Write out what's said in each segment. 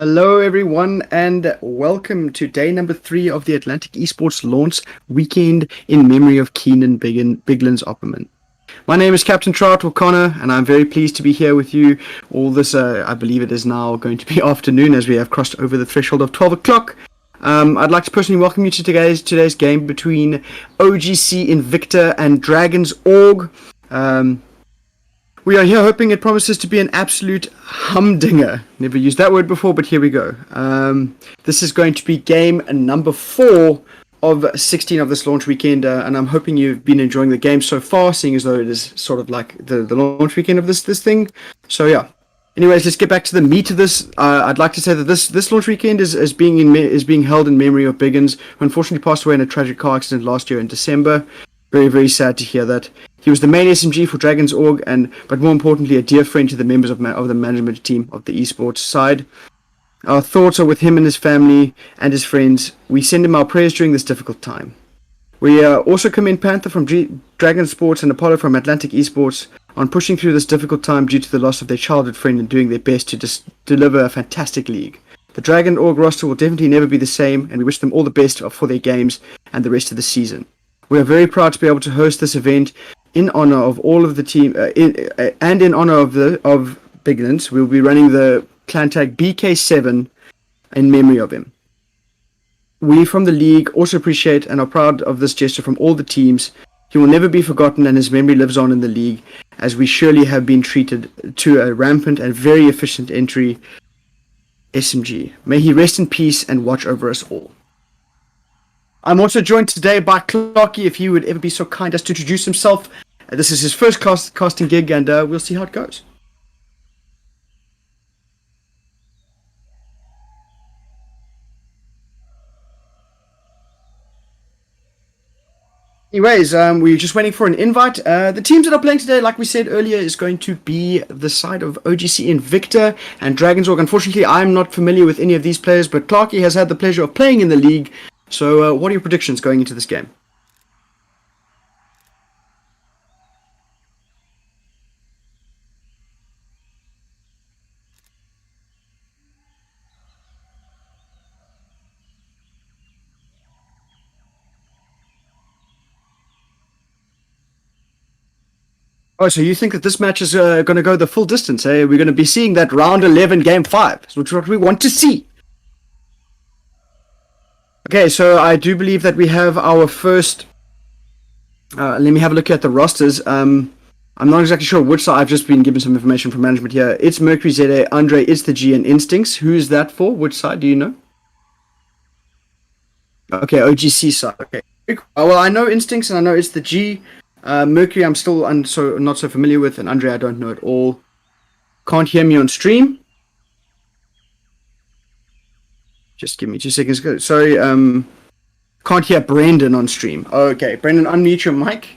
Hello, everyone, and welcome to day number 3 of the Atlantic Esports launch weekend in memory of Keenan Biglan's Opperman. My name is Captain Trout O'Connor, and I'm very pleased to be here with you all this, I believe it is now going to be afternoon as we have crossed over the threshold of 12 o'clock. I'd like to personally welcome you to today's game between OGC Invicta and Dragonz Org. We are here hoping it promises to be an absolute humdinger. Never used that word before, but here we go. This is going to be game number 4 of 16 of this launch weekend, and I'm hoping you've been enjoying the game so far, seeing as though it is sort of like the launch weekend of this thing. So yeah. Anyways, let's get back to the meat of this. I'd like to say that this launch weekend is being held in memory of Biggins, who unfortunately passed away in a tragic car accident last year in December. Very, very sad to hear that. He was the main SMG for Dragonz Org, but more importantly, a dear friend to the members of the management team of the esports side. Our thoughts are with him and his family and his friends. We send him our prayers during this difficult time. We also commend Panther from Dragon Sports and Apollo from Atlantic Esports on pushing through this difficult time due to the loss of their childhood friend and doing their best to deliver a fantastic league. The Dragonz Org roster will definitely never be the same, and we wish them all the best for their games and the rest of the season. We are very proud to be able to host this event in honor of all of the team, and in honor of Biglands. We'll be running the clan tag BK7 in memory of him. We from the league also appreciate and are proud of this gesture from all the teams. He will never be forgotten, and his memory lives on in the league, as we surely have been treated to a rampant and very efficient entry SMG. May he rest in peace and watch over us all. I'm also joined today by Clarky, if he would ever be so kind as to introduce himself. This is his first casting gig, and we'll see how it goes. Anyways, we're just waiting for an invite. The teams that are playing today, like we said earlier, is going to be the side of OGC Invicta and Dragonz Org. Unfortunately, I'm not familiar with any of these players, but Clarky has had the pleasure of playing in the league. So, what are your predictions going into this game? Oh, so you think that this match is going to go the full distance, eh? We're going to be seeing that round 11, game 5, which is what we want to see. Okay, so I do believe that we have our first... let me have a look at the rosters. I'm not exactly sure which side. I've just been given some information from management here. It's Mercury, ZA, Andre, It's the G, and Instincts. Who is that for? Which side? Do you know? Okay, OGC side. Okay. Well, I know Instincts and I know It's the G. Mercury, I'm still not so familiar with, and Andre, I don't know at all. Can't hear me on stream. Just give me 2 seconds. Sorry, can't hear Brendan on stream. Okay, Brendan, unmute your mic.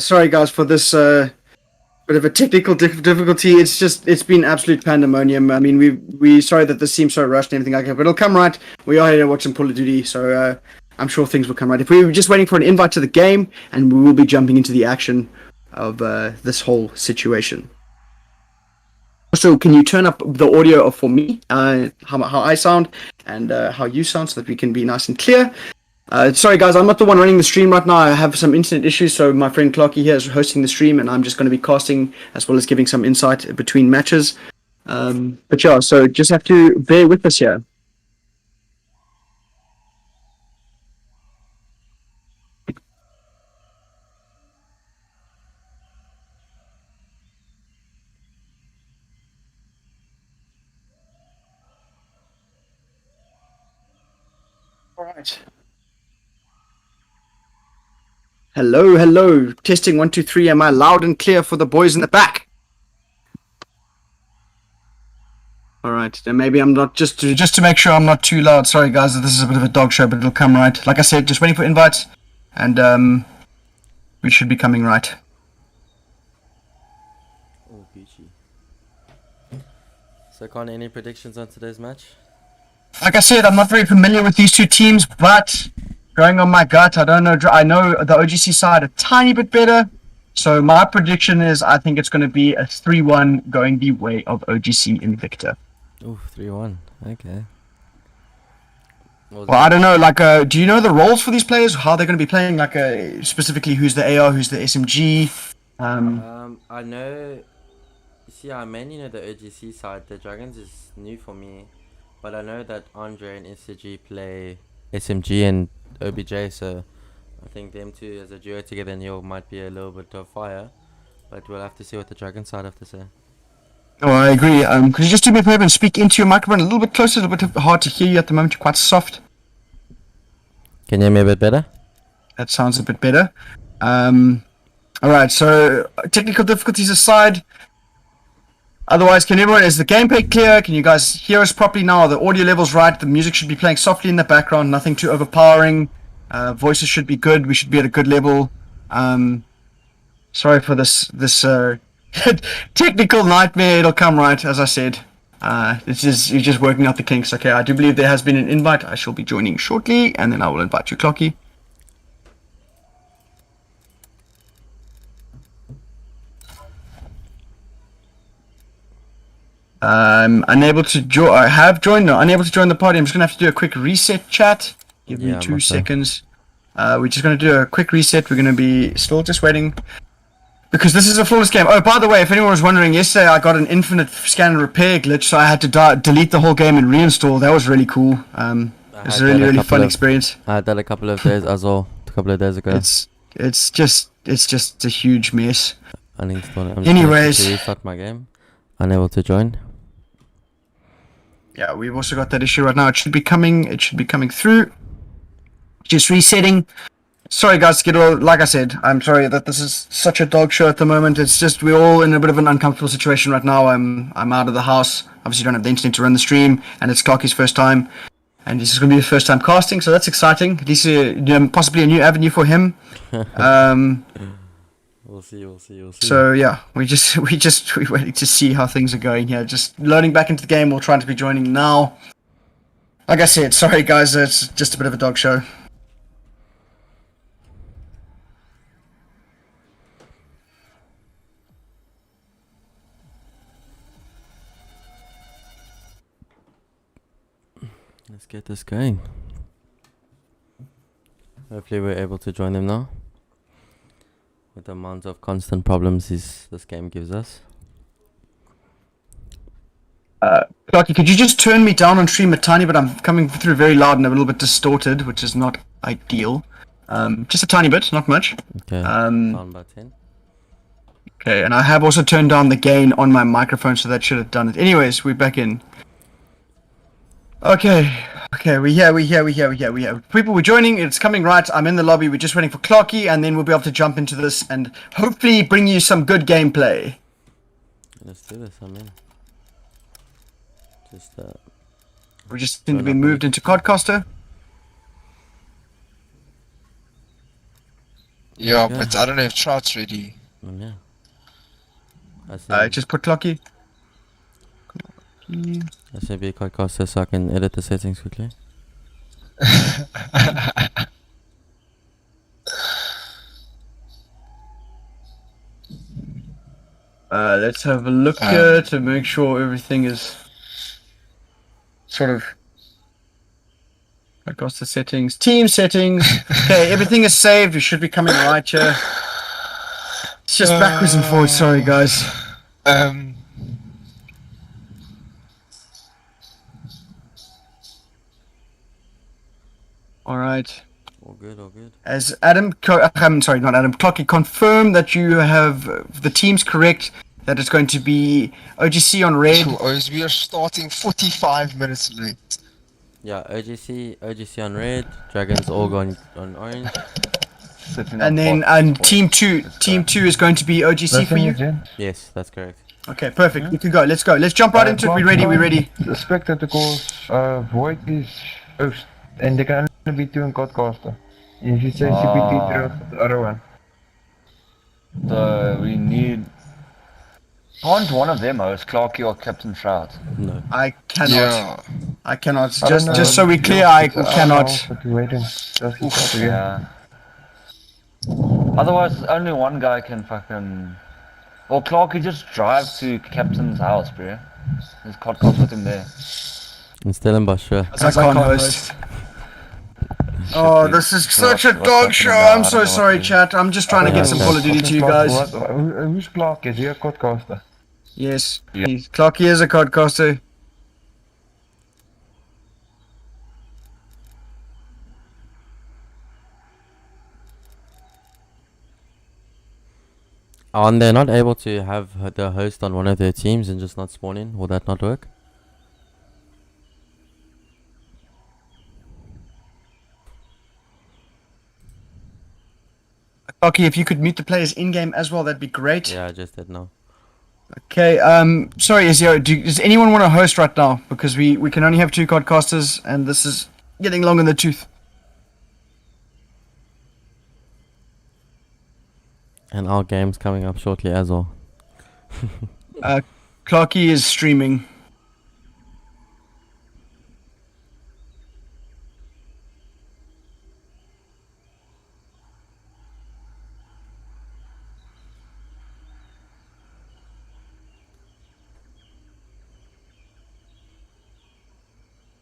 Sorry guys for this bit of a technical difficulty. It's been absolute pandemonium. I mean, we sorry that this seems so rushed and everything like that, but it'll come right. We are here to watch some Call of Duty, so I'm sure things will come right. If we were just waiting for an invite to the game, and we will be jumping into the action of this whole situation. So, can you turn up the audio for me, how I sound, and how you sound, so that we can be nice and clear? Sorry guys, I'm not the one running the stream right now. I have some internet issues, so my friend Clarky here is hosting the stream, and I'm just going to be casting as well as giving some insight between matches. But yeah, so just have to bear with us here. Alright. Hello. Testing 1, 2, 3. Am I loud and clear for the boys in the back? Alright, then maybe I'm not, just to make sure I'm not too loud. Sorry guys, this is a bit of a dog show, but it'll come right. Like I said, just waiting for invites, and we should be coming right. Oh, Gucci. So, Con, any predictions on today's match? Like I said, I'm not very familiar with these two teams, but going on my gut, I don't know. I know the OGC side a tiny bit better. So my prediction is I think it's going to be a 3-1 going the way of OGC Invicta. Ooh, 3-1. Okay. Well, I don't know. Like, do you know the roles for these players? How they're going to be playing? Like, specifically, who's the AR, who's the SMG? I know. See, I mainly know the OGC side. The Dragons is new for me, but I know that Andre and SCG play SMG and OBJ, so I think them two as a duo together in here might be a little bit of fire. But we'll have to see what the Dragon side have to say. Oh, I agree. Could you just do me a favor and speak into your microphone a little bit closer? A little bit hard to hear you at the moment. You're quite soft. Can you hear me a bit better? That sounds a bit better. Alright, so technical difficulties aside. Otherwise, is the gameplay clear? Can you guys hear us properly now? Are the audio levels right? The music should be playing softly in the background, nothing too overpowering. Voices should be good. We should be at a good level. Sorry for this technical nightmare. It'll come right, as I said. You're just working out the kinks. Okay, I do believe there has been an invite. I shall be joining shortly, and then I will invite you, Clocky. Unable to join. I have joined. No, unable to join the party. I'm just gonna have to do a quick reset. Chat. Give me 2 seconds. We're just gonna do a quick reset. We're gonna be still just waiting because this is a flawless game. Oh, by the way, if anyone was wondering, yesterday I got an infinite scan and repair glitch, so I had to delete the whole game and reinstall. That was really cool. It was a really fun experience. I had that a couple of days as well. A couple of days ago. It's just a huge mess. Uninstall it. Anyways, to restart my game. Unable to join. Yeah, we've also got that issue right now. It should be coming through. Just resetting. Sorry guys, like I said, I'm sorry that this is such a dog show at the moment. It's just we're all in a bit of an uncomfortable situation right now. I'm out of the house. Obviously don't have the internet to run the stream, and it's Clarky's first time. And this is going to be his first time casting, so that's exciting. At least possibly a new avenue for him. We'll see. So yeah, we're waiting to see how things are going here. Just loading back into the game. We're trying to be joining now. Like I said, sorry guys, it's just a bit of a dog show. Let's get this going. Hopefully we're able to join them now. With the amount of constant problems this game gives us. Clarky, could you just turn me down on stream a tiny bit? I'm coming through very loud and a little bit distorted, which is not ideal. Just a tiny bit, not much. Okay, down by 10. Okay, and I have also turned down the gain on my microphone, so that should have done it. Anyways, we're back in. Okay, we here. People, we're joining. It's coming right. I'm in the lobby. We're just waiting for Clarky, and then we'll be able to jump into this and hopefully bring you some good gameplay. Let's do this. I'm in. We just need to be moved into Codcaster. Yeah, but I don't know if Trout's ready. Yeah. Just put Clarky. That should be a Codcaster so I can edit the settings quickly. Let's have a look here to make sure everything is sort of across the settings. Team settings. Okay, everything is saved. We should be coming right here. It's just backwards and forwards. Sorry, guys. All right. All good. As Clocky, confirm that you have the teams correct, that it's going to be OGC on red. So, we are starting 45 minutes late. Yeah, OGC on red, Dragonz Org on orange. And then team two is going to be OGC for you? Yes, that's correct. Okay, perfect. We can go. Let's go. Let's jump right into it. We're ready. The spectator calls void is host, and they can only be two in Codcaster. If you say CPT, through the other one. So we need. Can't one of them host Clarky or Captain Trout? No. I cannot. Yeah. I cannot. Just so we're clear, I cannot. Waiting. Yeah. Otherwise, only one guy can fucking. Or Clark, you just drive to Captain's house, bro. There's podcast with him there. In Stellenbosch, sure. I can't host. Oh, this is such a dog show. I'm so sorry, chat. I'm just trying to get some Call of Duty to you guys. Who's Clark? Is he a podcaster? Yes, Clarky is a codcaster. And they're not able to have the host on one of their teams and just not spawn in? Will that not work? Clarky, if you could mute the players in-game as well, that'd be great. Yeah, I just did now. Okay, sorry, Izio, does anyone want to host right now? Because we can only have 2 codcasters, and this is getting long in the tooth. And our game's coming up shortly as well. Clarky is streaming.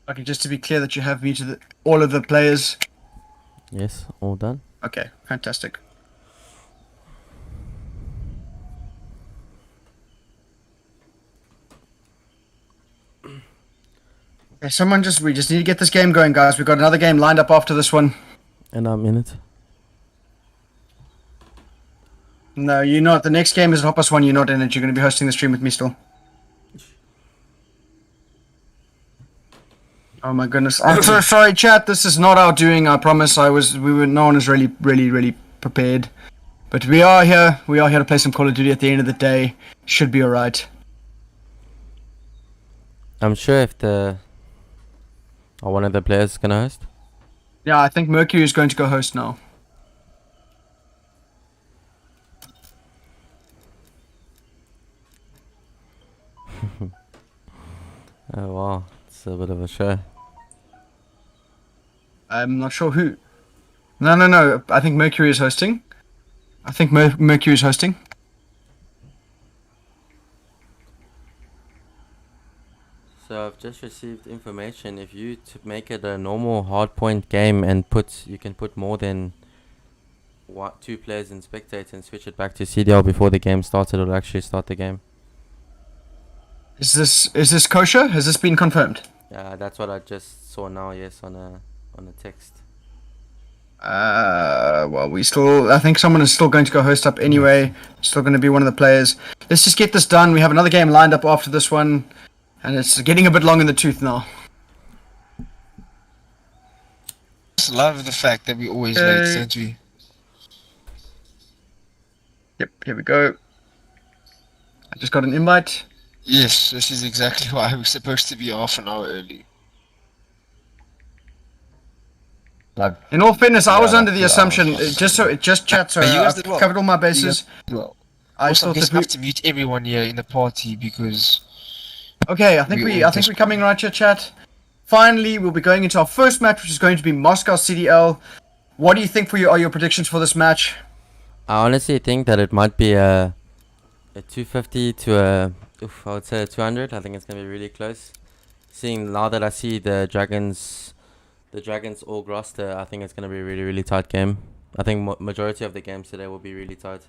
Okay, just to be clear that you have muted all of the players. Yes, all done. Okay, fantastic. Okay, we just need to get this game going, guys. We've got another game lined up after this one. And I'm in it. No, you're not. The next game is at 1:30. You're not in it. You're going to be hosting the stream with me still. Oh my goodness. I'm so sorry, chat. This is not our doing. I promise. No one is really prepared. But we are here. We are here to play some Call of Duty at the end of the day. Should be alright. I'm sure if one of the players gonna host. Yeah, I think Mercury is going to go host now. Oh wow, it's a bit of a show. I'm not sure who. No. I think Mercury is hosting. Mercury is hosting. So I've just received information. If you make it a normal hardpoint game and you can put more than 2 players in spectate and switch it back to CDL before the game starts, it'll actually start the game. Is this kosher? Has this been confirmed? Yeah, that's what I just saw now. Yes, on a text. Well, I think someone is still going to go host up anyway. Still going to be one of the players. Let's just get this done. We have another game lined up after this one, and it's getting a bit long in the tooth now. Just love the fact that we always late, don't we? Yep, here we go. I just got an invite. Yes, this is exactly why we're supposed to be half an hour early. Like, In all fairness, I was under the 2 assumption, hours. just chat, so But you guys I've did well. covered all my bases. Well, I also, I thought guess that we have to mute everyone here in the party because Okay, I think we're coming right here, chat. Finally, we'll be going into our first match, which is going to be Moscow CDL. What do you think are your predictions for this match? I honestly think that it might be a 250 to I would say a 200. I think it's gonna be really close. Seeing now that I see the Dragonz Org roster, I think it's gonna be a really tight game. I think majority of the games today will be really tight.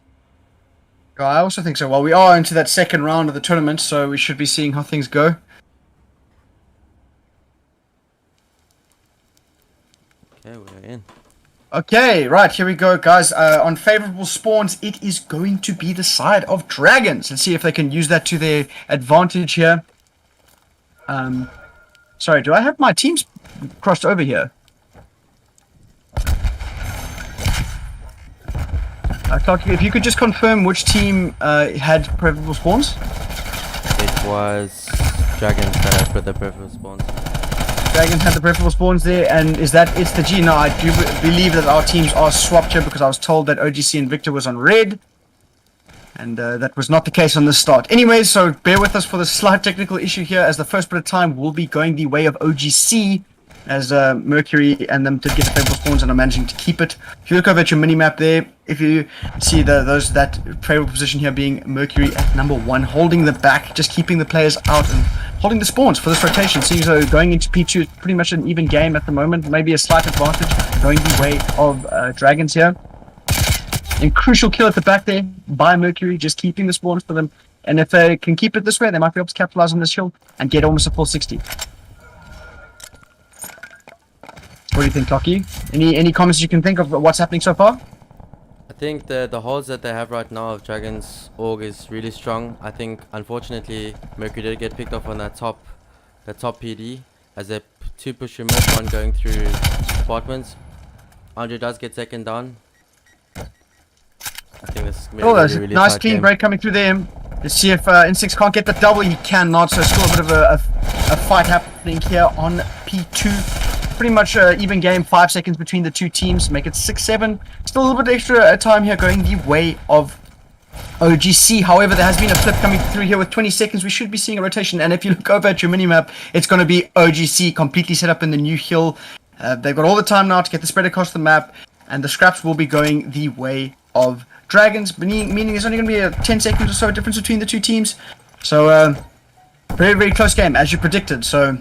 I also think so. Well, we are into that second round of the tournament, so we should be seeing how things go. Okay, we're in. Okay, right, here we go, guys. On favorable spawns, it is going to be the side of Dragons. Let's see if they can use that to their advantage here. Sorry, do I have my teams crossed over here? Clark, if you could just confirm which team had favorable spawns? It was Dragonz that had the preferable spawns. Dragons had the preferable spawns there, and it's the G. Now, I do believe that our teams are swapped here because I was told that OGC Invicta was on red, and that was not the case on the start. Anyway, so bear with us for the slight technical issue here, as the first bit of time will be going the way of OGC. as Mercury and them did get the favorable spawns and are managing to keep it. If you look over at your mini-map there, if you see that favorable position here being Mercury at number 1, holding the back, just keeping the players out and holding the spawns for this rotation. Seems though going into P2 is pretty much an even game at the moment, maybe a slight advantage going the way of Dragonz here. And crucial kill at the back there by Mercury, just keeping the spawns for them. And if they can keep it this way, they might be able to capitalize on this hill and get almost a full 60. What do you think, Clocky? Any comments you can think of what's happening so far? I think the holds that they have right now of Dragonz Org is really strong. I think unfortunately Mercury did get picked off on that top PD as they 2 push remote, 1 going through apartments. Andre does get second down. I think this is really nice tight clean game. break coming through there. Let's see if Instinct can't get the double. He cannot, so still a bit of a fight happening here on P2. Pretty much even game, 5 seconds between the two teams, make it 6-7. Still a little bit extra time here going the way of OGC. However, there has been a flip coming through here with 20 seconds. We should be seeing a rotation, and if you look over at your minimap, it's going to be OGC completely set up in the new hill. They've got all the time now to get the spread across the map, and the scraps will be going the way of Dragonz, meaning there's only going to be a 10 seconds or so difference between the two teams. So, very, very close game, as you predicted. So,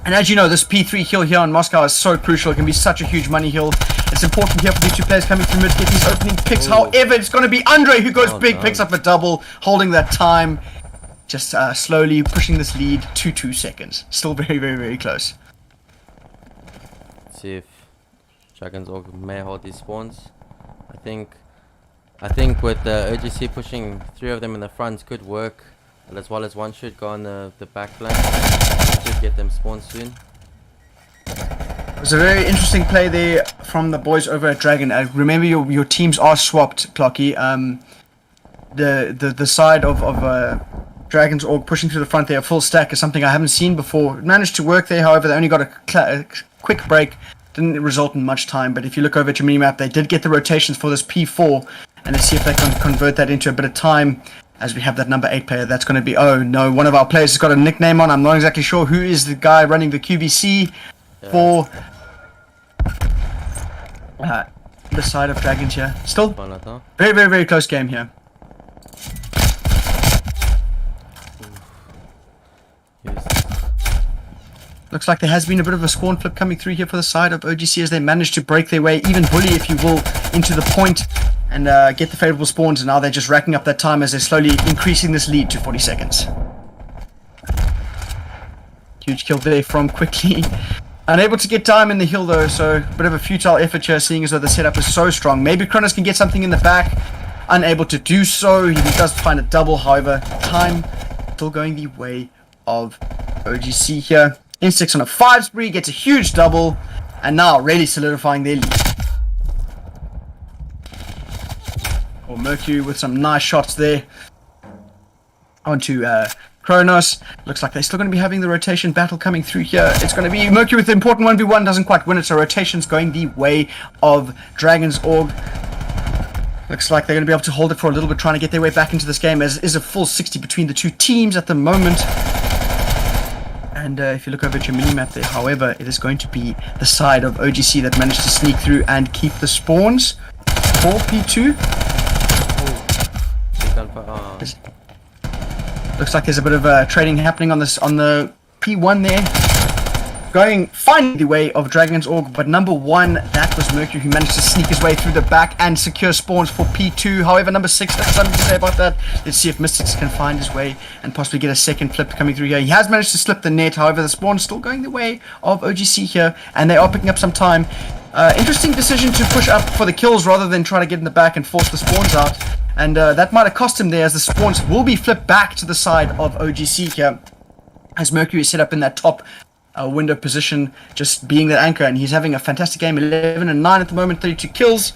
and as you know, this P3 hill here in Moscow is so crucial. It can be such a huge money hill. It's important here for these two players coming through mid to get these opening picks. However, it's going to be Andre who goes big, picks up a double, holding that time. Just slowly pushing this lead to 2 seconds. Still very, very, very close. Let's see if Dragonz Org may hold these spawns. I think with the OGC pushing 3 of them in the front could work, as well as 1 should go on the back flank. Should get them spawned soon. It was a very interesting play there from the boys over at Dragon. Remember your teams are swapped, Clocky. The side of Dragonz Org pushing through the front there, a full stack, is something I haven't seen before. It managed to work there, however, they only got a quick break. Didn't result in much time, but if you look over at your minimap, they did get the rotations for this P4, and let's see if they can convert that into a bit of time. As we have that number 8 player, that's going to be, oh no, one of our players has got a nickname on. I'm not exactly sure who is the guy running the QVC for the side of Dragonz here. Still, very, very, very close game here. Looks like there has been a bit of a spawn flip coming through here for the side of OGC as they managed to break their way, even bully, if you will, into the point and get the favorable spawns. And now they're just racking up that time as they're slowly increasing this lead to 40 seconds. Huge kill there from Quickly. Unable to get time in the hill though, so a bit of a futile effort here, seeing as though the setup is so strong. Maybe Kronos can get something in the back. Unable to do so. He does find a double, however. Time still going the way of OGC here. Insects on a 5 spree, gets a huge double, and now really solidifying their lead. Or Mercury with some nice shots there. Onto Kronos. Looks like they're still going to be having the rotation battle coming through here. It's going to be Mercury with the important 1v1, doesn't quite win it, so rotation's going the way of Dragonz Org. Looks like they're going to be able to hold it for a little bit, trying to get their way back into this game, as it is a full 60 between the two teams at the moment. And if you look over at your minimap there, however, it is going to be the side of OGC that managed to sneak through and keep the spawns for P2. Looks like there's a bit of trading happening on the P1 there. Finding the way of Dragonz Org, but number 1, that was Mercury, who managed to sneak his way through the back and secure spawns for P2. However, number 6, there's something to say about that. Let's see if Mystics can find his way and possibly get a second flip coming through here. He has managed to slip the net, however, the spawn's still going the way of OGC here, and they are picking up some time. Interesting decision to push up for the kills rather than try to get in the back and force the spawns out. And that might have cost him there, as the spawns will be flipped back to the side of OGC here, as Mercury is set up in that top window position, just being that anchor, and he's having a fantastic game. 11 and 9 at the moment, 32 kills,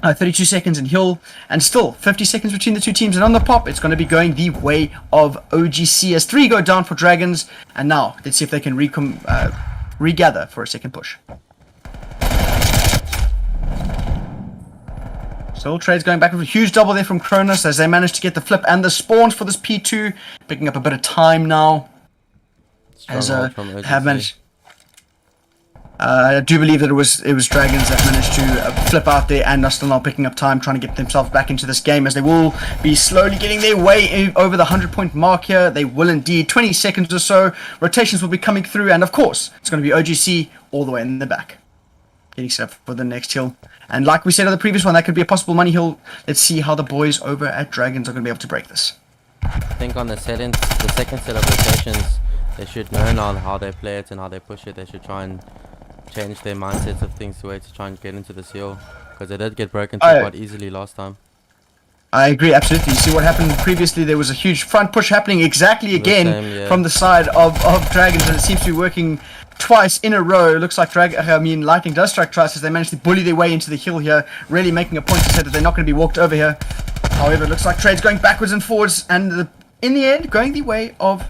32 seconds in hill, and still 50 seconds between the two teams. And on the pop, it's going to be going the way of OGC as 3 go down for Dragonz. And now let's see if they can regather for a second push. Still trades going back with a huge double there from Kronos as they manage to get the flip and the spawns for this P2, picking up a bit of time now. As have managed, I do believe that it was Dragonz that managed to flip out there and are still not picking up time, trying to get themselves back into this game, as they will be slowly getting their way over the 100-point mark here. They will indeed. 20 seconds or so. Rotations will be coming through, and of course, it's going to be OGC all the way in the back, getting set up for the next hill. And like we said on the previous one, that could be a possible money hill. Let's see how the boys over at Dragonz are going to be able to break this. I think on the second set of rotations, they should know now how they play it and how they push it. They should try and change their mindsets of things to try and get into the seal, because they did get broken through quite easily last time. I agree, absolutely. You see what happened previously? There was a huge front push happening exactly again from the side of Dragonz, and it seems to be working twice in a row. It looks like Lightning does strike twice as they manage to bully their way into the hill here, really making a point to say that they're not going to be walked over here. However, it looks like Trade's going backwards and forwards, and in the end, going the way of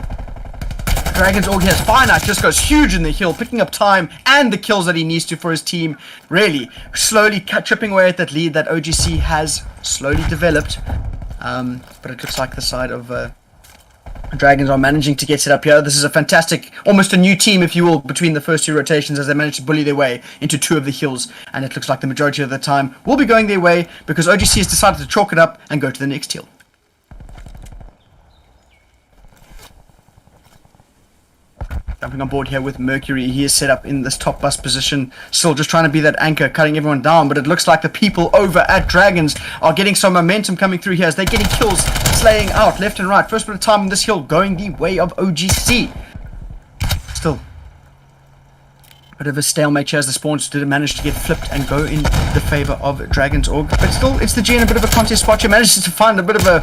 Dragonz Org. Has Finite just goes huge in the hill, picking up time and the kills that he needs to for his team. Really slowly chipping away at that lead that OGC has slowly developed. But it looks like the side of Dragonz are managing to get set up here. This is a fantastic, almost a new team, if you will, between the first two rotations, as they manage to bully their way into two of the hills. And it looks like the majority of the time will be going their way, because OGC has decided to chalk it up and go to the next hill. Jumping on board here with Mercury. He is set up in this top bus position, still just trying to be that anchor, cutting everyone down. But it looks like the people over at Dragonz are getting some momentum coming through here as they're getting kills, slaying out left and right. First bit of time on this hill going the way of OGC. Still a bit of a stalemate here as the spawns did manage to get flipped and go in the favor of Dragonz Org. But still, it's the G in a bit of a contest spot here. Manages to find a bit of a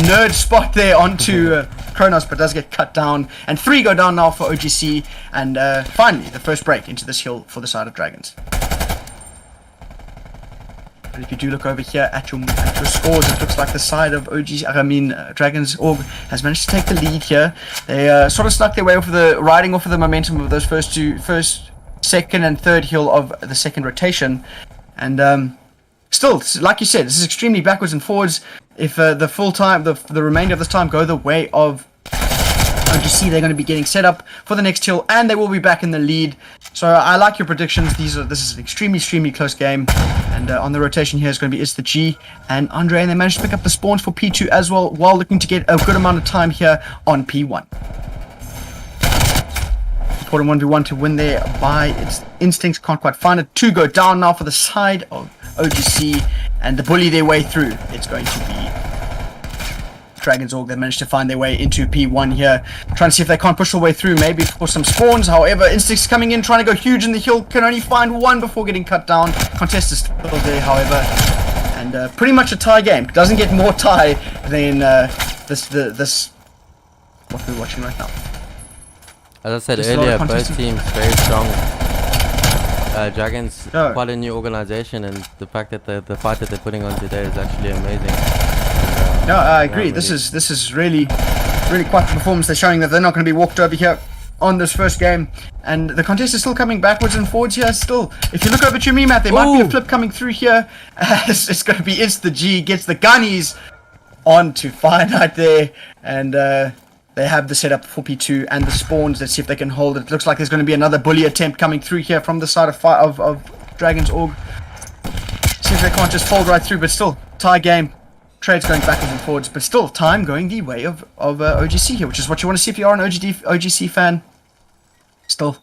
nerd spot there onto Kronos, but does get cut down. And 3 go down now for OGC. And finally, the first break into this hill for the side of Dragonz. But if you do look over here at your scores, it looks like the side of Dragonz Org has managed to take the lead here. They sort of snuck their way riding off of the momentum of those first, second and third hill of the second rotation. And still, like you said, this is extremely backwards and forwards. If the full time, the remainder of this time go the way of OGC, they're going to be getting set up for the next hill, and they will be back in the lead. So I like your predictions. This is an extremely close game. And on the rotation here is going to be It's the G and Andre, and they managed to pick up the spawns for P2 as well, while looking to get a good amount of time here on P1. Important 1v1 to win there by its instincts. Can't quite find it. 2 go down now for the side of OGC, and the bully their way through. It's going to be Dragonz Org. They managed to find their way into P1 here, trying to see if they can't push their way through, maybe for some spawns. However, Instincts coming in, trying to go huge in the hill, can only find one before getting cut down. Contest is still there, however, and pretty much a tie game. Doesn't get more tie than this what we're watching right now. As I said earlier, both teams very strong. Dragonz, quite a new organization, and the fact that the fight that they're putting on today is actually amazing. No, I agree. This is really quite the performance. They're showing that they're not going to be walked over here on this first game, and the contest is still coming backwards and forwards here. Still, if you look over at your map, there might be a flip coming through here. It's going to be It's the G gets the gunnies on to Finite there, and they have the setup for P2 and the spawns. Let's see if they can hold it. It looks like there's going to be another bully attempt coming through here from the side of Dragonz Org. See if they can't just fold right through, but still, tie game. Trade's going backwards and forwards, but still, time going the way of OGC here, which is what you want to see if you are an OGC fan. Still,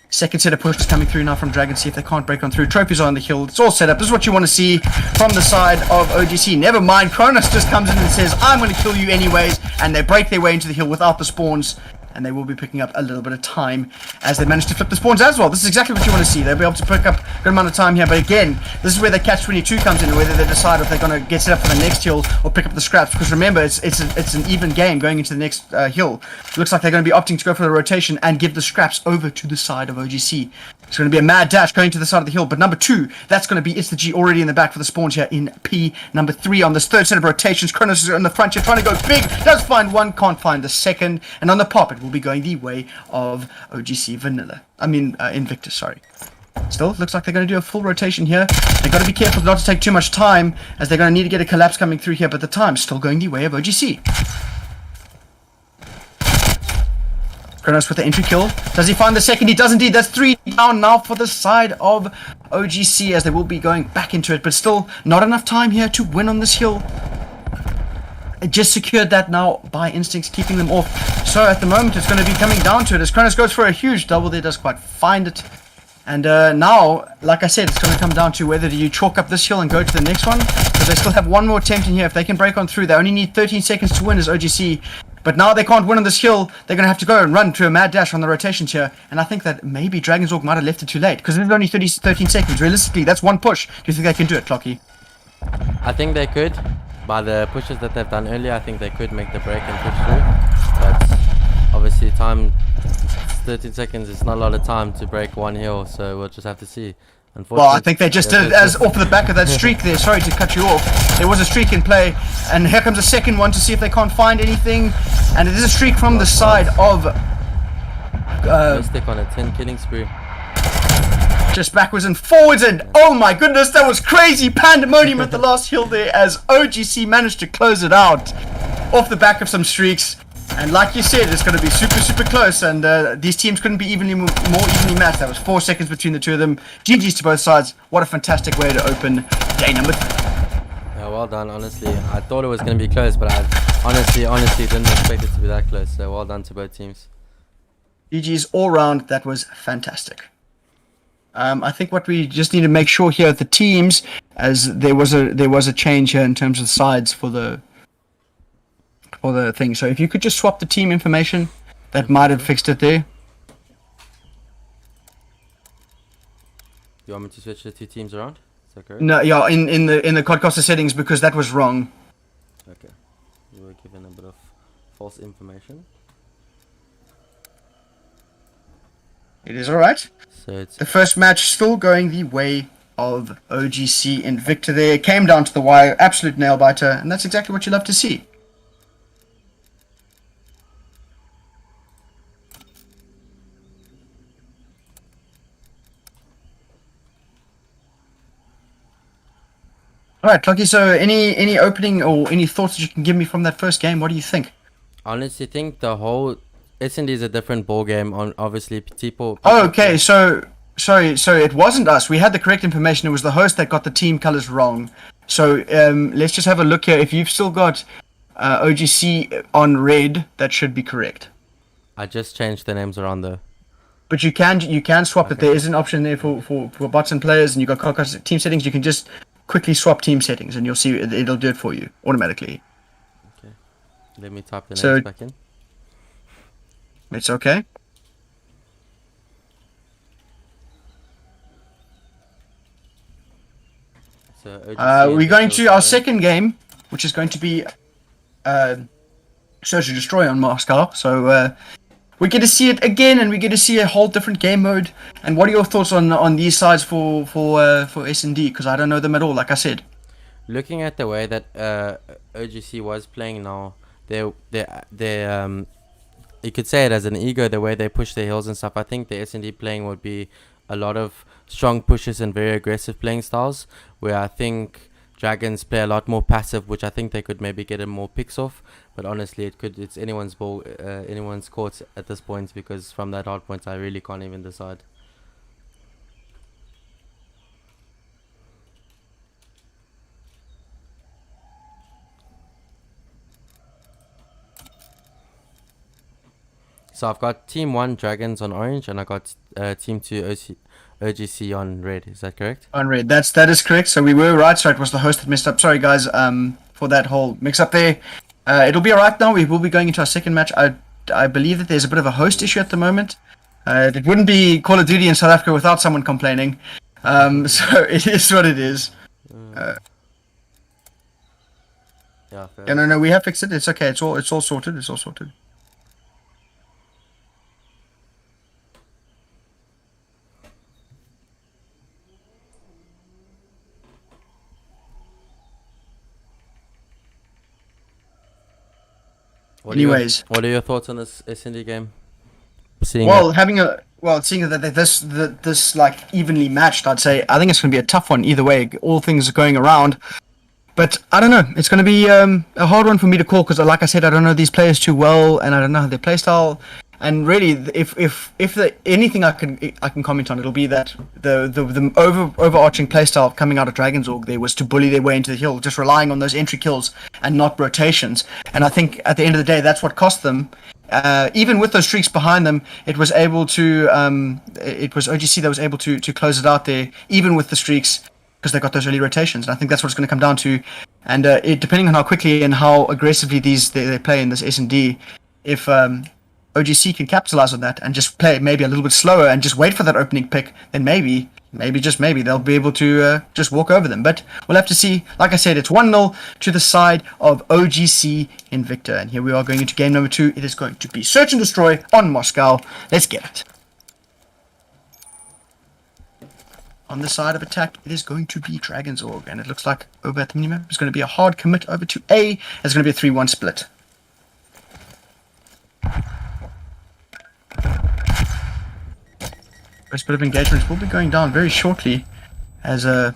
second set of pushes coming through now from Dragonz. See if they can't break on through. Trophies are on the hill. It's all set up. This is what you want to see from the side of OGC. Never mind, Kronos just comes in and says, I'm going to kill you anyways, and they break their way into the hill without the spawns. And they will be picking up a little bit of time as they manage to flip the spawns as well. This is exactly what you want to see. They'll be able to pick up a good amount of time here. But again, this is where the catch-22 comes in, whether they decide if they're going to get set up for the next hill or pick up the scraps. Because remember, it's an even game going into the next hill. It looks like they're going to be opting to go for the rotation and give the scraps over to the side of OGC. It's going to be a mad dash going to the side of the hill. But number 2, that's going to be It's the G already in the back for the spawns here in P. Number 3 on this third set of rotations. Kronos is in the front here trying to go big. Does find one, can't find the second. And on the pop, it will be going the way of OGC Invicta, sorry. Still, looks like they're going to do a full rotation here. They've got to be careful not to take too much time, as they're going to need to get a collapse coming through here, but the time's still going the way of OGC. Kronos with the entry kill. Does he find the second? He does indeed. That's 3 down now for the side of OGC as they will be going back into it. But still, not enough time here to win on this hill. It just secured that now by instincts, keeping them off. So at the moment, it's going to be coming down to it as Kronos goes for a huge double there, does quite find it. And now, like I said, it's going to come down to whether do you chalk up this hill and go to the next one. Because they still have one more attempt in here. If they can break on through, they only need 13 seconds to win as OGC. But now they can't win on this hill. They're going to have to go and run to a mad dash on the rotations here. And I think that maybe Dragonz Org might have left it too late. Because there's only 13 seconds. Realistically, that's one push. Do you think they can do it, Clocky? I think they could. By the pushes that they've done earlier, I think they could make the break and push through. But obviously time, 13 seconds is not a lot of time to break one hill, so we'll just have to see. Well, I think they just did it as off the back of that streak there. Sorry to cut you off. There was a streak in play, and here comes a second one to see if they can't find anything. And it is a streak from the side of... Stick on a 10 killing spree. Just backwards and forwards, and oh my goodness, that was crazy pandemonium at the last hill there as OGC managed to close it out off the back of some streaks. And like you said, it's going to be super close, and these teams couldn't be more evenly matched. That was 4 seconds between the two of them. GG's to both sides. What a fantastic way to open day number 3. Yeah, well done, honestly. I thought it was going to be close, but I honestly didn't expect it to be that close, so well done to both teams. GG's all round. That was fantastic. I think what we just need to make sure here at the teams, as there was a change here in terms of sides for the thing. So if you could just swap the team information, that might have fixed it there. You want me to switch the two teams around? Is that correct? No, yeah, in the Codcaster settings, because that was wrong. Okay. You were given a bit of false information. It is alright. So it's The first match still going the way of OGC Invicta there. It came down to the wire, absolute nail biter, and that's exactly what you love to see. Alright, Clocky, so any opening or any thoughts that you can give me from that first game? What do you think? honestly think the whole S&D is a different ball game. On obviously people. Oh, okay, so it wasn't us. We had the correct information. It was the host that got the team colors wrong. So let's just have a look here. If you've still got OGC on red, that should be correct. I just changed the names around though. But you can swap it. Okay. There is an option there for bots and players, and you got Codcaster team settings. You can just quickly swap team settings, and you'll see it'll do it for you automatically. Okay. Let me type the names So- back in. It's okay. So OGC We're going to our Invicta. second game, which is going to be Search and Destroy on Moscow. So we get to see it again, and we get to see a whole different game mode. And what are your thoughts on these sides for S&D? Because I don't know them at all, like I said. Looking at the way that OGC was playing now, they you could say it as an ego, the way they push their heels and stuff. I think the S&D playing would be a lot of strong pushes and very aggressive playing styles, where I think Dragons play a lot more passive, which I think they could maybe get more picks off. But honestly, it's anyone's ball, anyone's court at this point, because from that hard point I really can't even decide. So I've got Team 1 Dragons on orange, and I got Team 2 OGC on red. Is that correct? On red, that is correct. So we were right. So it was the host that messed up. Sorry guys, for that whole mix-up there. It'll be alright now. We will be going into our second match. I believe that there's a bit of a host issue at the moment. It wouldn't be Call of Duty in South Africa without someone complaining. So it is what it is. Yeah. Fair. Yeah, no, we have fixed it. It's okay. It's all sorted. It's all sorted. What Anyways. what are your thoughts on this S&D game? Seeing Well, seeing that this like evenly matched, I'd say I think it's going to be a tough one either way. All things are going around, but I don't know. It's going to be a hard one for me to call because, like I said, I don't know these players too well, and I don't know their playstyle. And really, if anything I can comment on, it'll be that the overarching playstyle coming out of Dragonz Org there was to bully their way into the hill, just relying on those entry kills and not rotations. And I think at the end of the day, that's what cost them. Even with those streaks behind them, it was OGC that was able to close it out there, even with the streaks, because they got those early rotations. And I think that's what it's going to come down to. And depending on how quickly and how aggressively they play in this S&D, if OGC can capitalize on that and just play maybe a little bit slower and just wait for that opening pick, then maybe they'll be able to just walk over them. But we'll have to see. Like I said, it's 1-0 to the side of OGC Invicta. And here we are going into game number 2. It is going to be Search and Destroy on Moscow. Let's get it. On the side of attack, it is going to be Dragonz Org. And it looks like over at the minimap, it's going to be a hard commit over to A. It's going to be a 3-1 split. First bit of engagement will be going down very shortly as a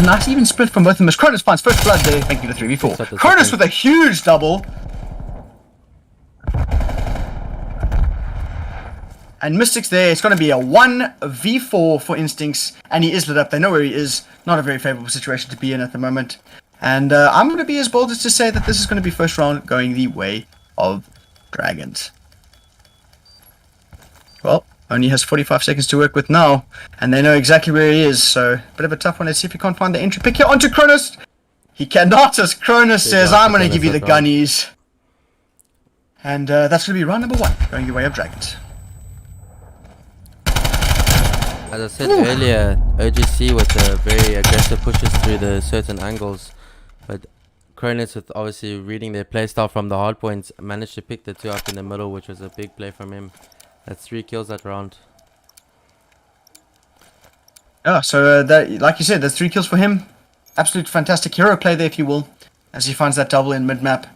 nice even split from both of them as Cronus finds first blood there. Thank you to 3v4. Cronus with a huge double. And Mystics there, it's going to be a 1v4 for Instincts, and he is lit up. They know where he is. Not a very favorable situation to be in at the moment. And I'm going to be as bold as to say that this is going to be first round going the way of Dragons. Well, only has 45 seconds to work with now, and they know exactly where he is, so a bit of a tough one. Let's see if he can't find the entry pick here onto Cronus. He cannot, as Cronus says, I'm going to give you the gunnies. And that's going to be round number 1, going the way of Dragons. As I said earlier, OGC with the very aggressive pushes through the certain angles, but Cronus, with obviously reading their playstyle from the hard points, managed to pick the 2 up in the middle, which was a big play from him. That's 3 kills that round. Yeah, so that, like you said, there's 3 kills for him. Absolute fantastic hero play there, if you will, as he finds that double in mid-map.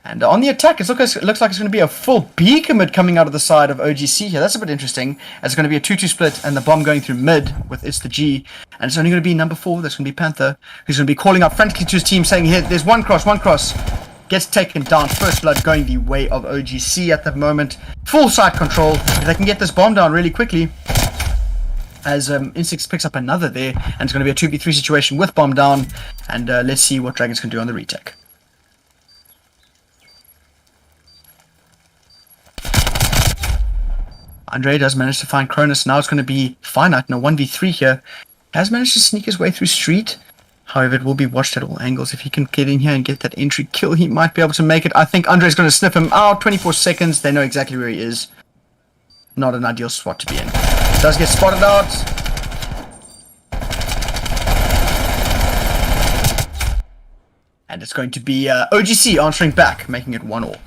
And on the attack, it looks like it's going to be a full B commit coming out of the side of OGC here. That's a bit interesting. It's going to be a 2-2 split and the bomb going through mid with It's the G. And it's only going to be number 4. That's going to be Panther, who's going to be calling up frantically to his team saying, here, there's one cross. Gets taken down. First blood going the way of OGC at the moment. Full side control. If they can get this bomb down really quickly, as Instincts picks up another there, and it's going to be a 2v3 situation with bomb down. And let's see what Dragons can do on the retake. Andre does manage to find Cronus. Now it's going to be Finite in a 1v3 here. Has managed to sneak his way through Street. However, it will be watched at all angles. If he can get in here and get that entry kill, he might be able to make it. I think Andre's going to sniff him out. 24 seconds. They know exactly where he is. Not an ideal spot to be in. Does get spotted out. And it's going to be OGC answering back, making it 1-1.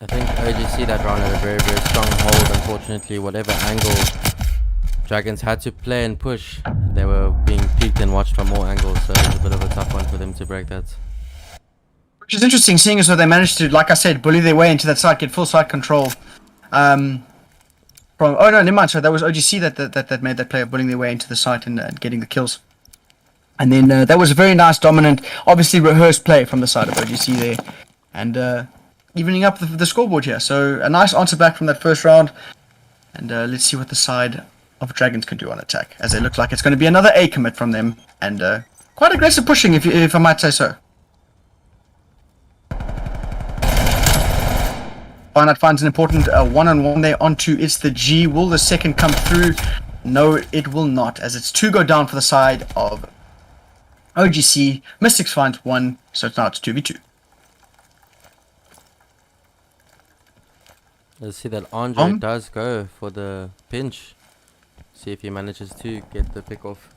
I think OGC that round had a very, very strong hold. Unfortunately, whatever angle Dragons had to play and push, they were being peeked and watched from all angles, so it was a bit of a tough one for them to break that. Which is interesting, seeing as though they managed to, like I said, bully their way into that side, get full side control. Oh no, never mind, sorry, that was OGC that made that play of bullying their way into the site and getting the kills. And then that was a very nice, dominant, obviously rehearsed play from the side of OGC there. And evening up the scoreboard here. So a nice answer back from that first round. And let's see what the side of Dragons can do on attack, as it looks like it's going to be another A commit from them. And quite aggressive pushing, if I might say so. Finite finds an important one-on-one there onto It's the G. Will the second come through? No, it will not, as it's 2 go down for the side of OGC. Mystics finds 1, so now it's 2v2. Let's see that Andre does go for the pinch. See if he manages to get the pick off.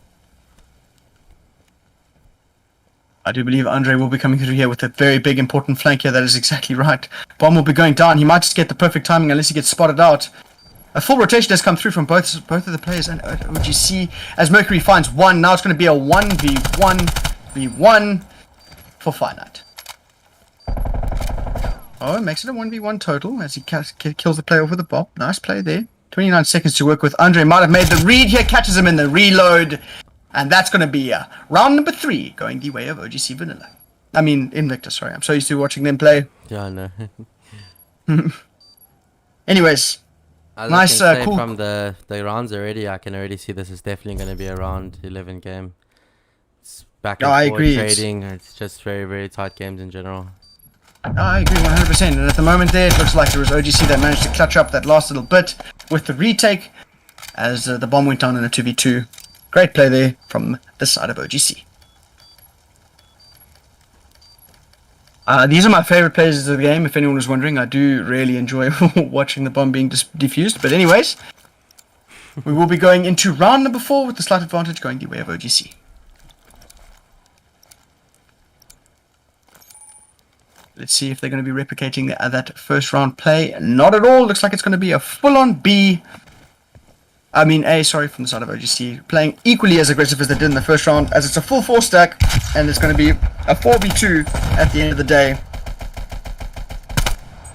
I do believe Andre will be coming through here with a very big important flank here. That is exactly right. Bomb will be going down. He might just get the perfect timing unless he gets spotted out. A full rotation has come through from both of the players and OGC as Mercury finds 1. Now it's going to be a 1v1 for Finite. Oh, it makes it a 1v1 total as he kills the player off with a bomb. Nice play there. 29 seconds to work with. Andre might have made the read here, catches him in the reload. And that's going to be round number 3 going the way of OGC Vanilla. I mean, Invicta, sorry. I'm so used to watching them play. Yeah, I know. Anyways, As nice, I can say cool. from the rounds already, I can already see this is definitely going to be a round 11 game. It's back and I forth agree. trading. It's just very, very tight games in general. I agree 100%. And at the moment there, it looks like it was OGC that managed to clutch up that last little bit with the retake as the bomb went down in a 2v2. Great play there from the side of OGC. These are my favorite plays of the game, if anyone was wondering. I do really enjoy watching the bomb being defused. But anyways, we will be going into round number 4 with the slight advantage going the way of OGC. Let's see if they're going to be replicating that first round play. Not at all. Looks like it's going to be a full-on B. I mean A, sorry, from the side of OGC. Playing equally as aggressive as they did in the first round, as it's a full 4 stack, and it's going to be a 4v2 at the end of the day.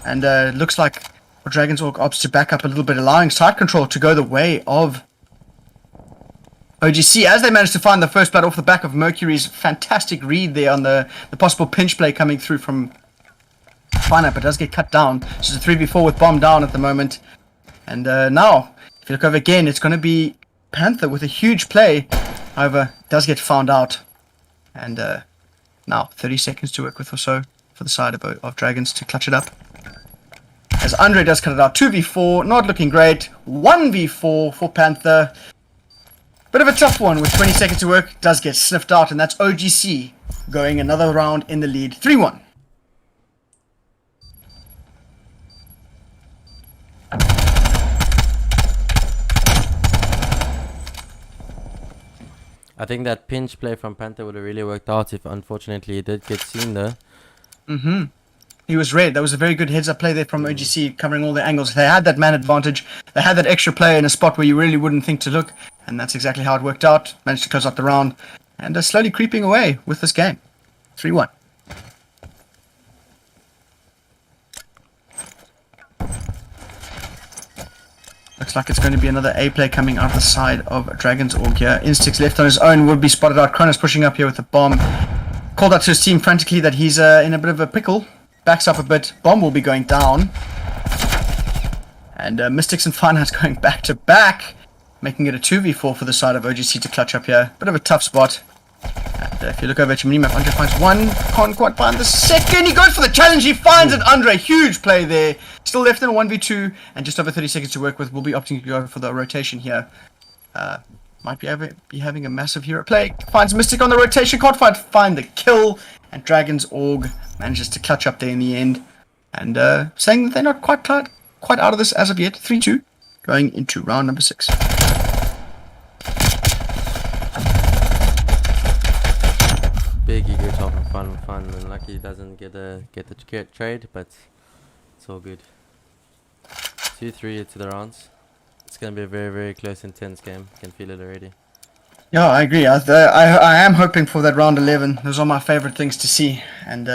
And it looks like Dragonz Org opts to back up a little bit, allowing side control to go the way of OGC, as they managed to find the first blood off the back of Mercury's fantastic read there on the possible pinch play coming through from Finite, but does get cut down. So it's a 3v4 with bomb down at the moment. And now, if you look over again, it's going to be Panther with a huge play. However, does get found out. And now, 30 seconds to work with or so for the side of Dragons to clutch it up. As Andre does cut it out, 2v4, not looking great. 1v4 for Panther. Bit of a tough one with 20 seconds to work. Does get sniffed out, and that's OGC going another round in the lead. 3-1. I think that pinch play from Panther would have really worked out if, unfortunately, it did get seen though. He was red. That was a very good heads-up play there from OGC, covering all the angles. They had that man advantage. They had that extra player in a spot where you really wouldn't think to look, and that's exactly how it worked out. Managed to close out the round, and slowly creeping away with this game. 3-1. Looks like it's going to be another A play coming out the side of Dragonz Org here. Instix left on his own would be spotted out. Kronos pushing up here with the bomb. Called out to his team frantically that he's in a bit of a pickle. Backs up a bit. Bomb will be going down. And Mystics and Finite going back to back. Making it a 2v4 for the side of OGC to clutch up here. Bit of a tough spot. And if you look over at your minimap, Andre finds one. Can't quite find the second. He goes for the challenge. He finds it. Andre, huge play there. Still left in a 1v2. And just over 30 seconds to work with. We'll be opting to go for the rotation here. Might be having a massive hero play. Finds Mystic on the rotation. Can't find the kill. And Dragonz Org manages to clutch up there in the end. And saying that they're not quite out of this as of yet. 3-2. Going into round number 6. Big ego top and fun. And lucky he doesn't get the trade, but it's all good. 2-3 into the rounds. It's gonna be a very, very close, intense game. Can feel it already. Yeah, I agree. I am hoping for that round 11. Those are my favorite things to see. And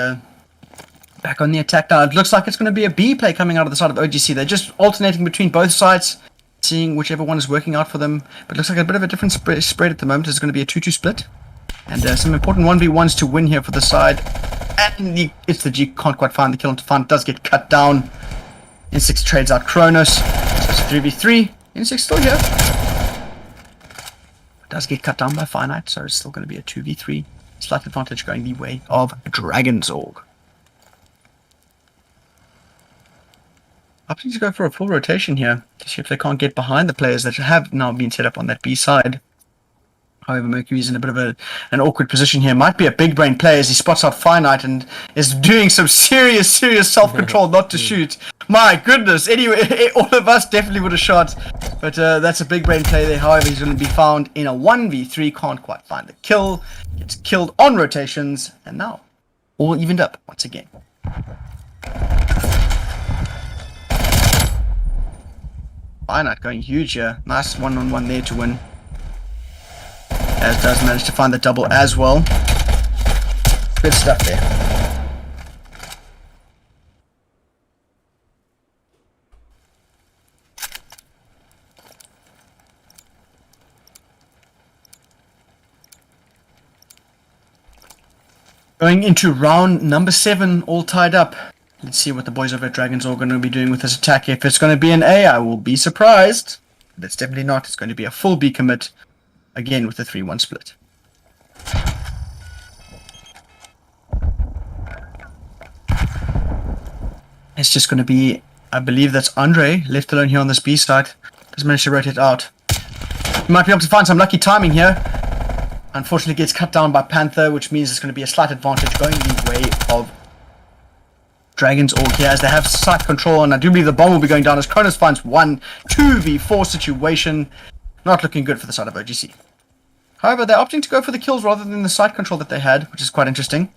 back on the attack now. It looks like it's going to be a B play coming out of the side of OGC. They're just alternating between both sides, seeing whichever one is working out for them. But it looks like a bit of a different spread at the moment. It's going to be a 2-2 split. And some important 1v1s to win here for the side. And it's the G can't quite find the kill onto Fun. Does get cut down. Insix trades out Kronos. So it's a 3v3. Insix still here. Does get cut down by Finite, so it's still going to be a 2v3. Slight advantage going the way of Dragonz Org. Opting to go for a full rotation here to see if they can't get behind the players that have now been set up on that B side. However, Mercury's in a bit of an awkward position here. Might be a big brain play as he spots out Finite and is doing some serious self-control not to shoot. My goodness. Anyway, all of us definitely would have shot. But that's a big brain play there. However, he's going to be found in a 1v3. Can't quite find the kill. Gets killed on rotations. And now, all evened up once again. Finite going huge here. Nice one-on-one there to win. As does manage to find the double as well. Good stuff there. Going into round number 7, all tied up. Let's see what the boys over at Dragonz Org are going to be doing with this attack. If it's going to be an A, I will be surprised. But it's definitely not. It's going to be a full B commit. Again with the 3-1 split. It's just going to be, I believe that's Andre, left alone here on this B side. Doesn't manage to rotate out. He might be able to find some lucky timing here. Unfortunately gets cut down by Panther, which means it's going to be a slight advantage going the way of Dragonz Org here, as they have site control, and I do believe the bomb will be going down as Cronus finds 2v4 situation. Not looking good for the side of OGC. However, they're opting to go for the kills rather than the site control that they had, which is quite interesting.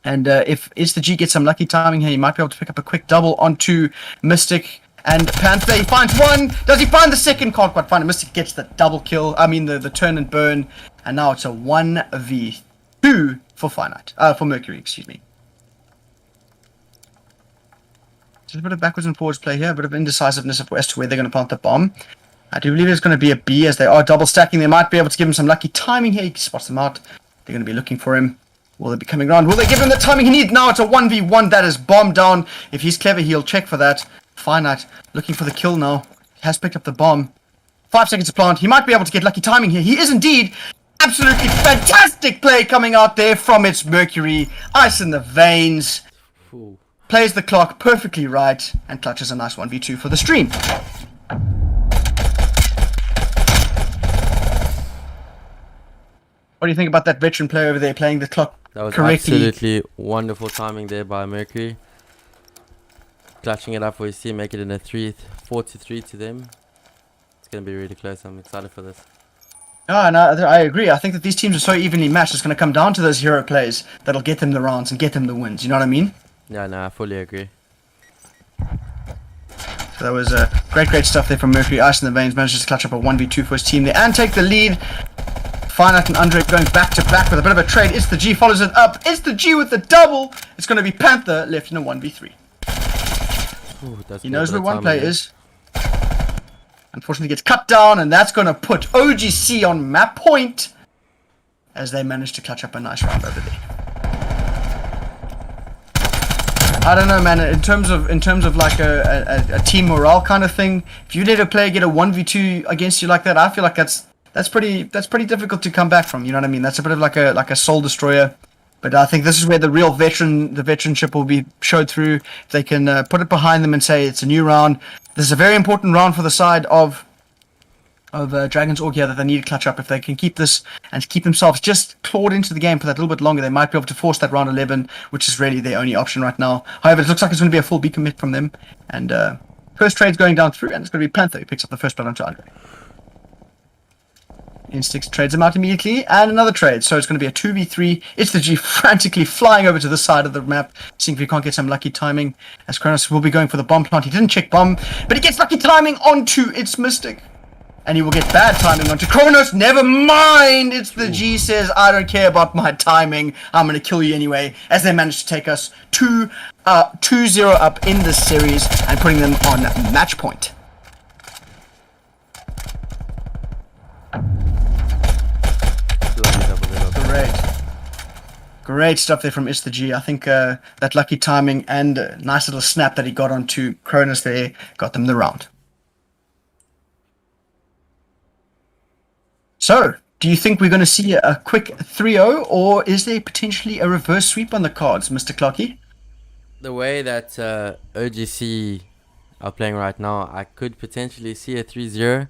And if Is the G gets some lucky timing here, he might be able to pick up a quick double onto Mystic and Panther. He finds one. Does he find the second? Can't quite find it. Mystic gets the double kill. I mean the turn and burn. And now it's a 1v2 for for Mercury, excuse me. Just a bit of backwards and forwards play here, a bit of indecisiveness as to where they're going to plant the bomb. I do believe it's going to be a B, as they are double stacking. They might be able to give him some lucky timing here. He spots them out. They're going to be looking for him. Will they be coming around? Will they give him the timing he needs? Now it's a 1v1. That is bomb down. If he's clever, he'll check for that. Finite looking for the kill now. He has picked up the bomb. 5 seconds to plant. He might be able to get lucky timing here. He is indeed. Absolutely fantastic play coming out there from its Mercury. Ice in the veins. Ooh. Plays the clock perfectly right and clutches a nice 1v2 for the stream. What do you think about that veteran player over there playing the clock That was correctly? absolutely wonderful timing there by Mercury. Clutching it up for his team, make it in a 4-3 to them. It's going to be really close. I'm excited for this. Ah, no, I agree. I think that these teams are so evenly matched. It's going to come down to those hero plays that'll get them the rounds and get them the wins. You know what I mean? Yeah, no, I fully agree. So that was great stuff there from Mercury. Ice in the veins manages to clutch up a 1v2 for his team there and take the lead. Finite and Andre going back to back with a bit of a trade. It's the G follows it up. It's the G with the double. It's going to be Panther left in a 1v3. Ooh, He knows where one player is. Unfortunately gets cut down, and that's going to put OGC on map point as they manage to clutch up a nice round over there. I don't know, man. In terms of like a team morale kind of thing, if you let a player get a 1v2 against you like that, I feel like that's pretty difficult to come back from. You know what I mean? That's a bit of like a soul destroyer. But I think this is where the real veteranship will be showed through. If they can put it behind them and say it's a new round. This is a very important round for the side of Dragonz Org here that they need to clutch up. If they can keep this and keep themselves just clawed into the game for that little bit longer, they might be able to force that round 11, which is really their only option right now. However, it looks like it's going to be a full B commit from them. And first trade's going down through, and it's going to be Panther who picks up the first blood onto Andre. Instincts trades him out immediately, and another trade. So it's going to be a 2v3. It's the G frantically flying over to this side of the map, seeing if he can't get some lucky timing, as Kronos will be going for the bomb plant. He didn't check bomb, but he gets lucky timing onto its Mystic. And he will get bad timing onto Kronos. Never mind! It's the G says, I don't care about my timing. I'm going to kill you anyway, as they manage to take us 2-0 up in this series and putting them on match point. Great stuff there from Is the G. I think that lucky timing and nice little snap that he got onto Cronus there got them the round. So, do you think we're going to see a quick 3-0, or is there potentially a reverse sweep on the cards, Mr. Clarkey? The way that OGC are playing right now, I could potentially see a 3-0,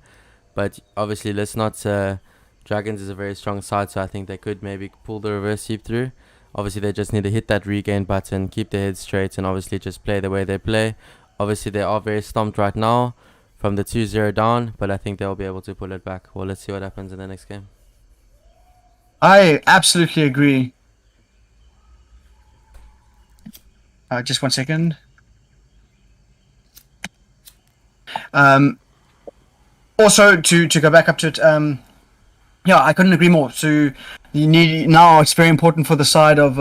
but obviously let's not... Dragonz is a very strong side, so I think they could maybe pull the reverse sweep through. Obviously, they just need to hit that regain button, keep their heads straight, and obviously just play the way they play. Obviously, they are very stumped right now from the 2-0 down, but I think they'll be able to pull it back. Well, let's see what happens in the next game. I absolutely agree. Just 1 second. Also, to go back up to it, yeah, I couldn't agree more. So you need now. It's very important for the side of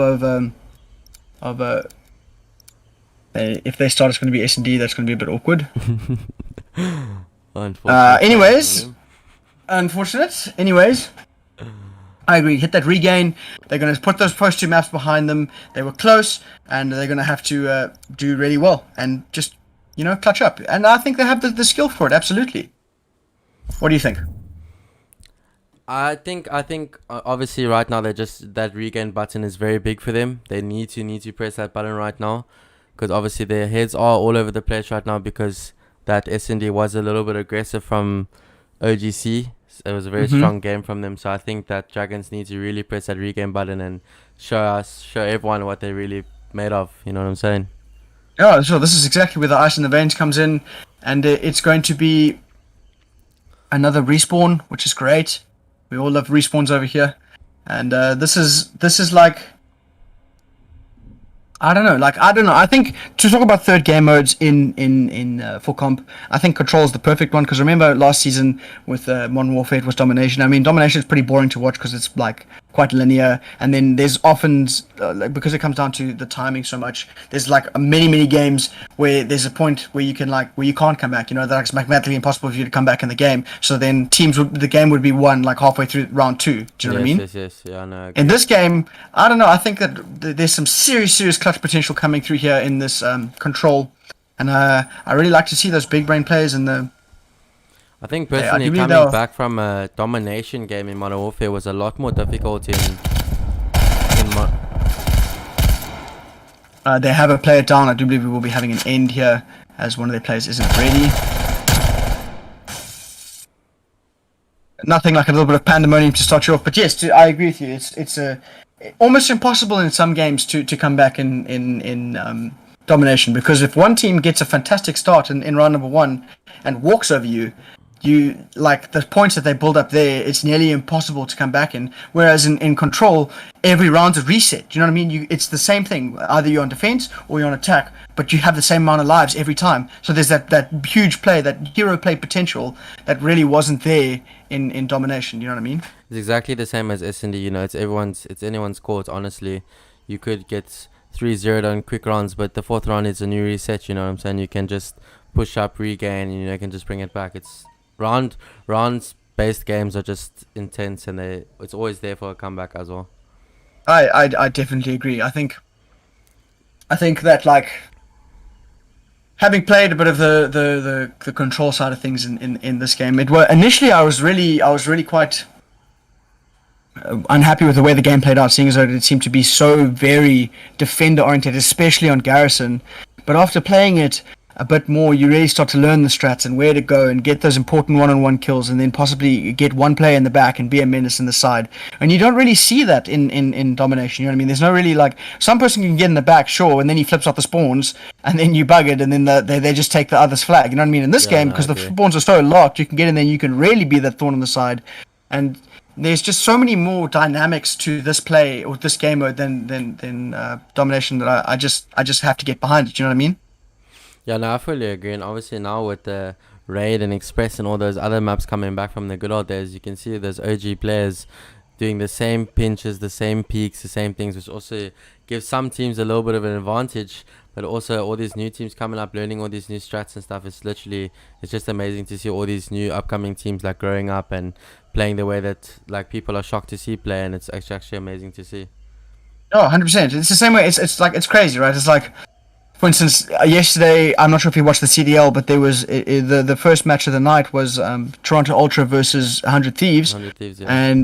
if they start, it's going to be S&D. That's going to be a bit awkward. Unfortunate. Anyways. I agree. Hit that regain. They're going to put those first 2 maps behind them. They were close, and they're going to have to do really well and just, clutch up. And I think they have the skill for it. Absolutely. What do you think? I think obviously right now that regain button is very big for them. They need to press that button right now, because obviously their heads are all over the place right now because that S&D was a little bit aggressive from OGC. It was a very strong game from them, so I think that Dragons need to really press that regain button and show everyone what they're really made of. You know what I'm saying? Yeah, so this is exactly where the ice in the veins comes in, and it's going to be another respawn, which is great. We all love respawns over here, and this is like, I don't know. I think to talk about third game modes in full comp, I think Control is the perfect one, because remember last season with Modern Warfare it was Domination. I mean, Domination is pretty boring to watch because it's like quite linear, and then there's often because it comes down to the timing so much. There's like many games where there's a point where you can't come back. That it's mathematically impossible for you to come back in the game. So then the game would be won like halfway through round 2. Do you know what I mean? Yes. Yeah, I know. In this game, I don't know. I think that there's some serious clutch potential coming through here in this Control, and I really like to see those big brain players in the. I think personally coming back from a domination game in Modern Warfare was a lot more difficult in they have a player down. I do believe we will be having an end here as one of their players isn't ready. Nothing like a little bit of pandemonium to start you off, but yes, I agree with you. It's almost impossible in some games to come back in domination, because if one team gets a fantastic start in round number 1 and walks over you like the points that they build up there, it's nearly impossible to come back in. Whereas in Control, every round's a reset. Do you know what I mean? It's the same thing. Either you're on defense or you're on attack, but you have the same amount of lives every time. So there's that huge play, that hero play potential that really wasn't there in Domination. You know what I mean? It's exactly the same as S&D. It's anyone's court. Honestly, you could get 3-0 on quick rounds, but the 4th round is a new reset. You know what I'm saying? You can just push up, regain, and you can just bring it back. It's rounds based games are just intense, and it's always there for a comeback as well. I definitely agree. I think that, like, having played a bit of the Control side of things in this game, initially I was really quite unhappy with the way the game played out, seeing as though it seemed to be so very defender oriented, especially on Garrison. But after playing it a bit more, you really start to learn the strats and where to go and get those important one-on-one kills, and then possibly get one player in the back and be a menace in the side. And you don't really see that in Domination. You know what I mean? There's no really, like, some person can get in the back, sure, and then he flips out the spawns, and then you bug it, and then they just take the other's flag. You know what I mean? In this game, because the spawns are so locked, you can get in there and you can really be that thorn on the side. And there's just so many more dynamics to this play or this game mode than Domination that I just have to get behind it. You know what I mean? Yeah, no, I fully agree. And obviously now with the Raid and Express and all those other maps coming back from the good old days, you can see those OG players doing the same pinches, the same peaks, the same things, which also gives some teams a little bit of an advantage. But also all these new teams coming up, learning all these new strats and stuff. It's just amazing to see all these new upcoming teams like growing up and playing the way that like people are shocked to see play, and it's actually amazing to see. Oh, 100%. It's the same way. It's like, it's crazy, right? It's like, for instance, yesterday, I'm not sure if you watched the CDL, but there was the first match of the night was Toronto Ultra versus 100 Thieves. 100 Thieves, yeah.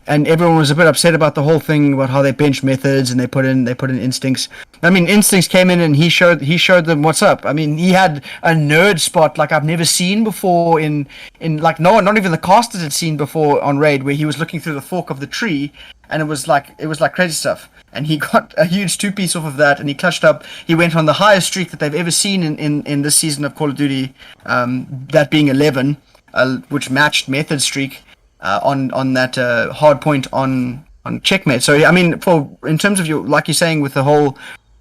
And everyone was a bit upset about the whole thing, about how they bench methods and they put in Instincts. I mean, Instincts came in and he showed them what's up. I mean, he had a nerd spot like I've never seen before in like no one, not even the casters had seen before on Raid, where he was looking through the fork of the tree, and it was like crazy stuff. And he got a huge 2-piece off of that, and he clutched up. He went on the highest streak that they've ever seen in this season of Call of Duty, that being 11, which matched Method streak on that hard point on Checkmate. So I mean, in terms of like you're saying, with the whole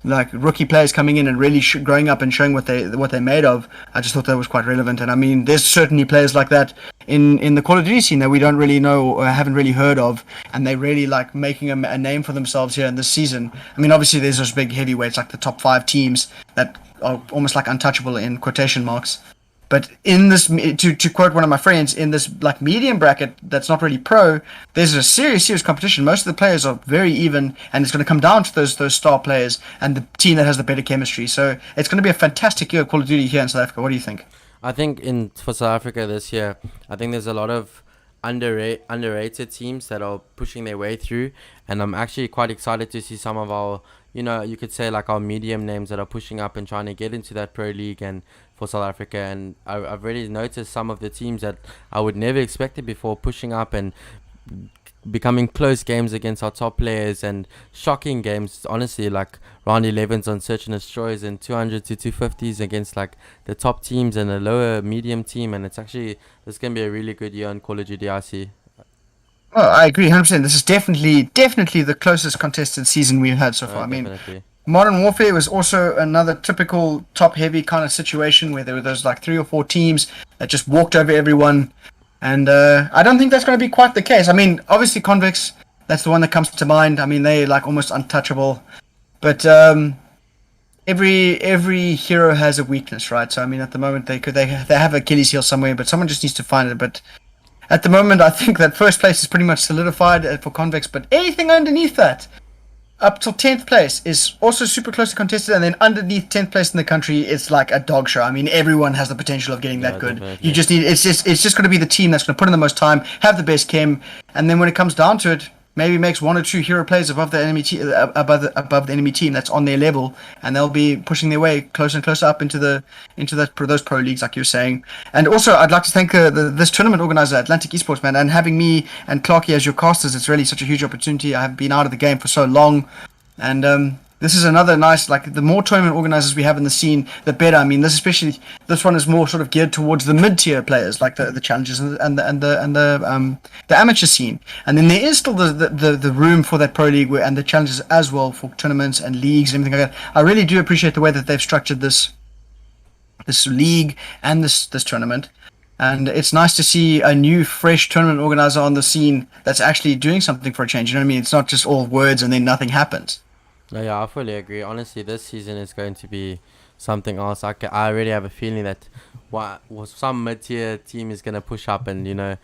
like rookie players coming in and really growing up and showing what they're made of, I just thought that was quite relevant. And I mean, there's certainly players like that in the Call of Duty scene that we don't really know or haven't really heard of, and they really like making a name for themselves here in this season. I mean, obviously there's those big heavyweights like the top 5 teams that are almost like untouchable in quotation marks, But in this, to quote one of my friends, in this like medium bracket that's not really pro, there's a serious competition. Most of the players are very even, and it's going to come down to those star players and the team that has the better chemistry. So it's going to be a fantastic year of Call of Duty here in South Africa. What do you think? I think for South Africa this year, I think there's a lot of underrated teams that are pushing their way through, and I'm actually quite excited to see some of our, you could say like our medium names that are pushing up and trying to get into that pro league and for South Africa. And I've already noticed some of the teams that I would never expected before pushing up and becoming close games against our top players and shocking games, honestly, like round 11s on search and destroys and 200 to 250s against like the top teams and a lower medium team. And this going to be a really good year on Call of Duty RC. Oh, I agree 100%. This is definitely the closest contested season we've had so far. I mean, Modern Warfare was also another typical top-heavy kind of situation where there were those like 3 or 4 teams that just walked over everyone. And I don't think that's going to be quite the case. I mean, obviously Convicts, that's the one that comes to mind. I mean, they're like almost untouchable. But every hero has a weakness, right? So I mean, at the moment they have Achilles heel somewhere, but someone just needs to find it. But at the moment, I think that first place is pretty much solidified for Convicts. But anything underneath that, up till 10th place, is also super closely contested, and then underneath 10th place in the country, it's like a dog show. I mean, everyone has the potential of getting that good. Definitely. You just need it's just going to be the team that's going to put in the most time, have the best chem, and then when it comes down to it, maybe makes 1 or 2 hero players above the enemy above the enemy team that's on their level, and they'll be pushing their way closer and closer up into those pro leagues, like you were saying. And also, I'd like to thank this tournament organizer, Atlantic Esports, man, and having me and Clarky as your casters. It's really such a huge opportunity. I have been out of the game for so long, and this is another nice, like, the more tournament organizers we have in the scene, the better. I mean, this one is more sort of geared towards the mid-tier players, like the challengers and the amateur scene. And then there is still the room for that pro league and the challenges as well for tournaments and leagues and everything like that. I really do appreciate the way that they've structured this league and this tournament. And it's nice to see a new, fresh tournament organizer on the scene that's actually doing something for a change. You know what I mean? It's not just all words and then nothing happens. No, yeah, I fully agree. Honestly, this season is going to be something else. I already have a feeling that some mid-tier team is going to push up, and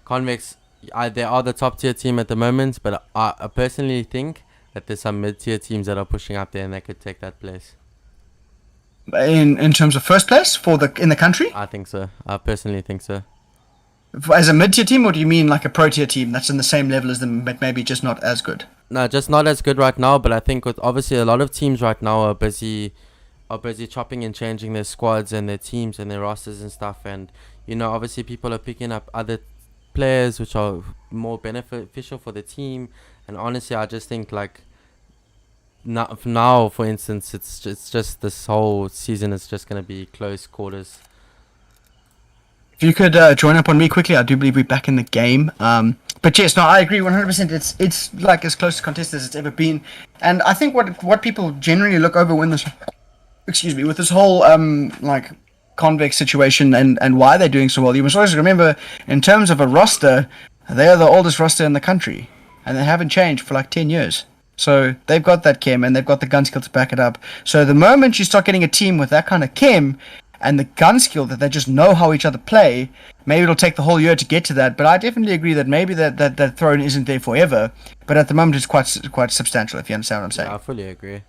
Convex, they are the top-tier team at the moment, but I personally think that there's some mid-tier teams that are pushing up there and they could take that place. In terms of first place in the country? I think so. I personally think so. As a mid-tier team, or do you mean like a pro-tier team that's in the same level as them, but maybe just not as good? No, just not as good right now, but I think with obviously a lot of teams right now are busy chopping and changing their squads and their teams and their rosters and stuff, and obviously people are picking up other players which are more beneficial for the team. And honestly, I just think like now for instance, it's just this whole season is just going to be close quarters. If you could join up on me quickly, I do believe we're back in the game. But yes, no, I agree 100%. It's like as close to contest as it's ever been. And I think what people generally look over with this whole like Convex situation and why they're doing so well, you must always remember, in terms of a roster, they are the oldest roster in the country, and they haven't changed for like 10 years. So they've got that chem and they've got the gun skill to back it up. So the moment you start getting a team with that kind of chem and the gun skill that they just know how each other play, maybe it'll take the whole year to get to that. But I definitely agree that maybe that throne isn't there forever. But at the moment, it's quite substantial, if you understand what I'm saying. Yeah, I fully agree.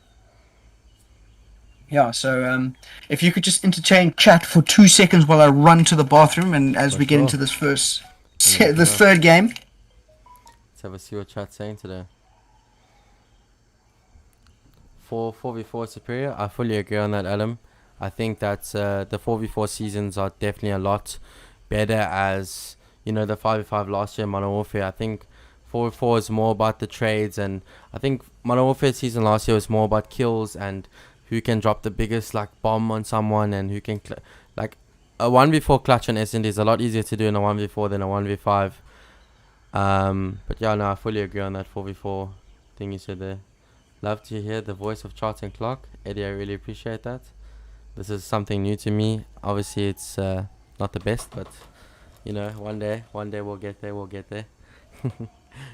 Yeah, so if you could just entertain chat for 2 seconds while I run to the bathroom, and as we get into this third game. Let's have a see what chat's saying today. 4v4 superior. I fully agree on that, Adam. I think that the 4v4 seasons are definitely a lot better as, the 5v5 last year in Modern Warfare. I think 4v4 is more about the trades, and I think Modern Warfare season last year was more about kills and who can drop the biggest like bomb on someone and who can like a 1v4 clutch on S&D is a lot easier to do in a 1v4 than a 1v5. But yeah, no, I fully agree on that 4v4 thing you said there. Love to hear the voice of Chart and Clock. Eddie, I really appreciate that. This is something new to me. Obviously, it's not the best, but one day we'll get there.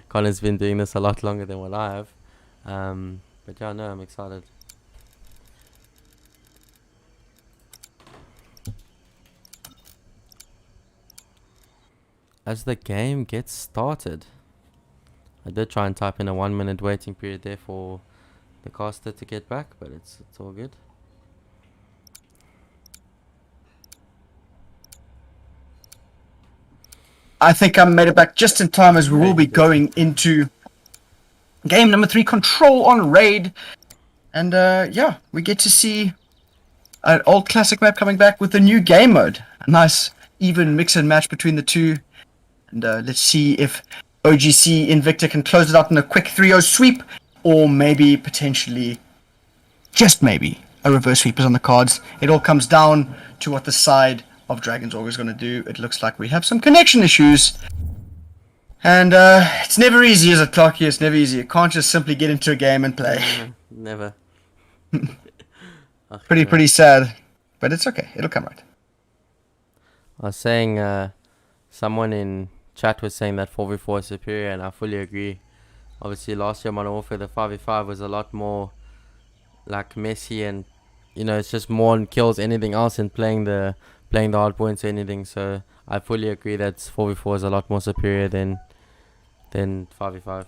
Colin's been doing this a lot longer than what I have. But yeah, no, I'm excited. as the game gets started. I did try and type in a 1 minute waiting period there for the caster to get back, but it's all good. I think I made it back just in time as we will be going into game number 3, Control on Raid. And yeah, we get to see an old classic map coming back with a new game mode. A nice even mix and match between the two. And let's see if OGC Invicta can close it out in a quick 3-0 sweep, or maybe potentially, just maybe, a reverse sweep is on the cards. It all comes down to what the side of Dragonz Org is going to do. It looks like we have some connection issues. And it's never easy, is it, Clarky? It's never easy. You can't just simply get into a game and play. Never. Pretty sad. But it's okay. It'll come right. I was saying, someone in chat was saying that 4v4 is superior, and I fully agree. Obviously, last year Modern Warfare, the 5v5 was a lot more like messy, and you know, it's just more on kills anything else and playing the hard points or anything. So I fully agree that 4v4 is a lot more superior than 5v5.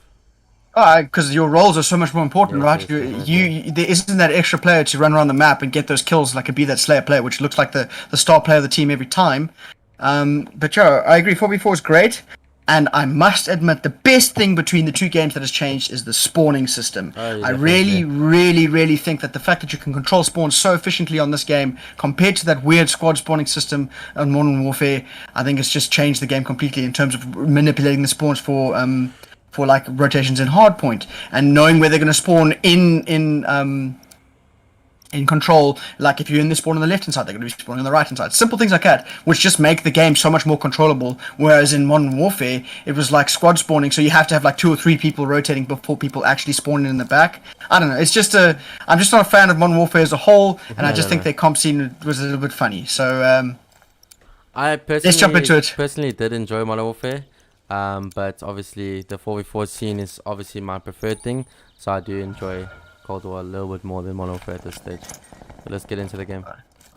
Because your roles are so much more important, Yeah, right? definitely. There isn't that extra player to run around the map and get those kills, like a be that Slayer player, which looks like the star player of the team every time. But yeah, I agree. 4v4 is great, and I must admit the best thing between the two games that has changed is the spawning system. Oh, yeah, I really think that the fact that you can control spawns so efficiently on this game compared to that weird squad spawning system on Modern Warfare, I think it's just changed the game completely in terms of manipulating the spawns for like rotations in hardpoint and knowing where they're going to spawn in Control. Like if you're in the spawn on the left hand side, they're going to be spawning on the right hand side. Simple things like that, which just make the game so much more controllable. Whereas in Modern Warfare, it was like squad spawning, so you have to have like 2 or 3 people rotating before people actually spawn in the back. I don't know. It's just I'm just not a fan of Modern Warfare as a whole, and I just think their comp scene was a little bit funny. So I let's jump into it. personally did enjoy Modern Warfare, but obviously the 4v4 scene is obviously my preferred thing, so I do enjoy Cold War a little bit more than Modern Warfare at this stage. But let's get into the game.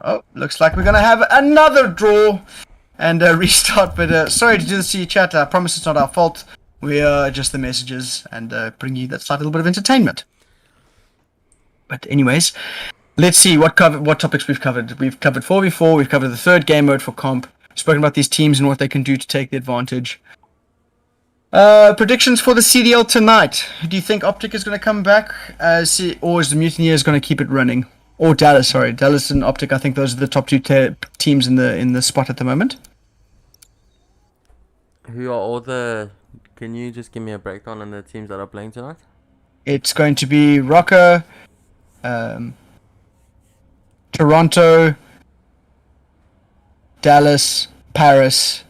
Oh, looks like we're going to have another draw and a restart. But sorry to do this to you, chat. I promise it's not our fault. We are just the messages and bring you that slight little bit of entertainment. But anyways, let's see what topics we've covered. We've covered 4v4. We've covered the third game mode for comp. Spoken about these teams and what they can do to take the advantage. Predictions for the CDL tonight. Do you think Optic is going to come back, or is the Mutineers going to keep it running? Or Dallas, sorry, Dallas and Optic. I think those are the top 2 teams in the spot at the moment. Who are all the? Can you just give me a breakdown on the teams that are playing tonight? It's going to be Rocker, Toronto, Dallas, Paris.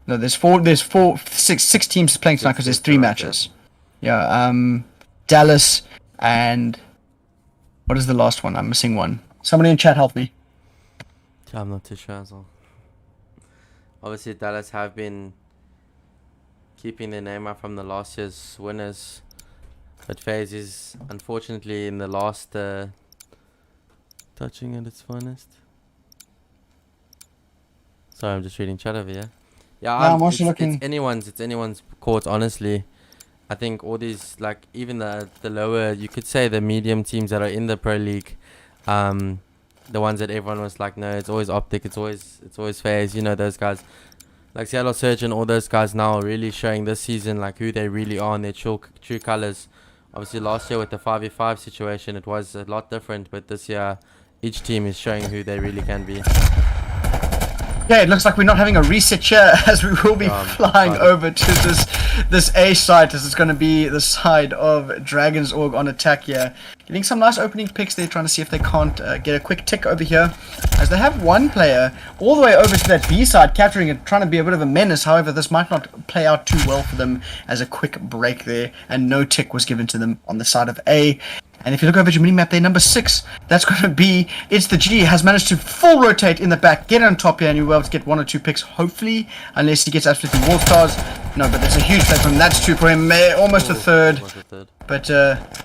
No, there's six teams playing tonight because there's 3 matches. Yeah, Dallas and what is the last one? I'm missing one. Somebody in chat help me. I'm not too sure as well. Obviously, Dallas have been keeping their name up from the last year's winners, but FaZe is unfortunately in the last touching at its finest. Sorry, I'm just reading chat over here. Yeah, I'm also looking. It's anyone's court, honestly. I think all these, like, even the lower, you could say the medium teams that are in the Pro League, the ones that everyone was like, no, it's always Optic, it's always FaZe, you know, those guys. Like Seattle Surgeon, all those guys now are really showing this season, like, who they really are and their true colors. Obviously, last year with the 5v5 situation, it was a lot different, but this year, each team is showing who they really can be. Yeah, it looks like we're not having a reset here as we will be flying over to this A site, as it's going to be the side of Dragonz Org on attack here. Getting some nice opening picks there, trying to see if they can't get a quick tick over here, as they have one player all the way over to that B side, capturing it, trying to be a bit of a menace. However, this might not play out too well for them, as a quick break there, and no tick was given to them on the side of A. And if you look over at your mini-map there, number 6, that's going to be, it's the G, has managed to full rotate in the back, get on top here, and you'll be able to get 1 or 2 picks, hopefully, unless he gets absolutely wall stars. No, but that's a huge play from him. That's 2 for him. Almost a third. Almost a third. But